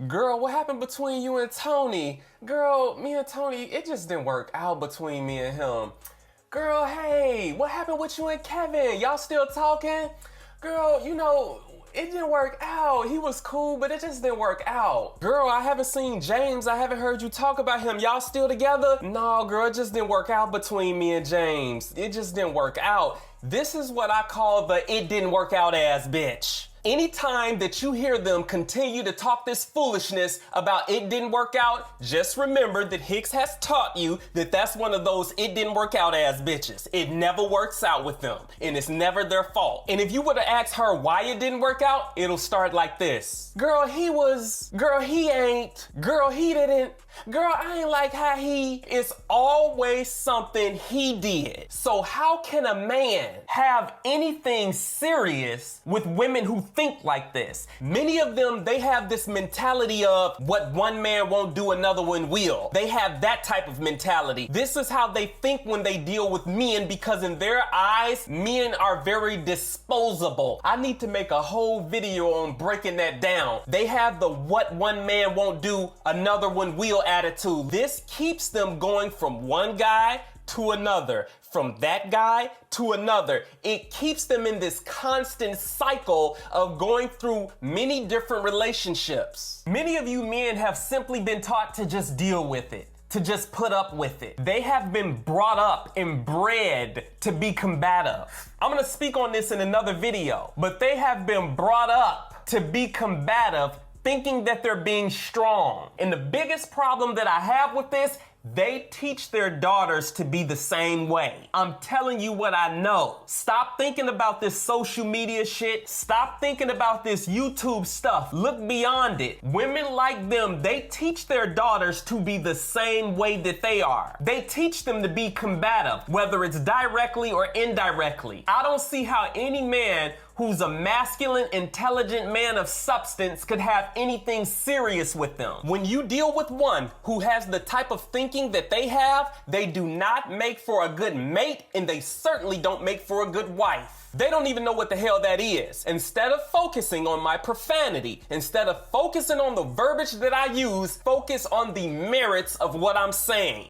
Girl, what happened between you and Tony? Girl, me and Tony, it just didn't work out between me and him. Girl, hey, what happened with you and Kevin? Y'all still talking? Girl, you know, it didn't work out. He was cool, but it just didn't work out. Girl, I haven't seen James. I haven't heard you talk about him. Y'all still together? No, girl, it just didn't work out between me and James. It just didn't work out. This is what I call the it didn't work out ass bitch. Anytime that you hear them continue to talk this foolishness about it didn't work out, just remember that Hicks has taught you that that's one of those it didn't work out ass bitches. It never works out with them, and it's never their fault. And if you were to ask her why it didn't work out, it'll start like this. Girl, he was. Girl, he ain't. Girl, he didn't. Girl, I ain't like how he. It's always something he did. So how can a man have anything serious with women who think like this? Many of them, they have this mentality of what one man won't do, another one will. They have that type of mentality. This is how they think when they deal with men, because in their eyes, men are very disposable. I need to make a whole video on breaking that down. They have the what one man won't do, another one will attitude. This keeps them going from one guy to another, from that guy to another. It keeps them in this constant cycle of going through many different relationships. Many of you men have simply been taught to just deal with it, to just put up with it. They have been brought up and bred to be combative. I'm gonna speak on this in another video, but they have been brought up to be combative, thinking that they're being strong. And the biggest problem that I have with this, They teach their daughters to be the same way. I'm telling you what I know. Stop thinking about this social media shit. Stop thinking about this YouTube stuff. Look beyond it. Women like them, they teach their daughters to be the same way that they are. They teach them to be combative, whether it's directly or indirectly. I don't see how any man who's a masculine, intelligent man of substance could have anything serious with them. When you deal with one who has the type of thinking that they have, they do not make for a good mate, and they certainly don't make for a good wife. They don't even know what the hell that is. Instead of focusing on my profanity, instead of focusing on the verbiage that I use, focus on the merits of what I'm saying.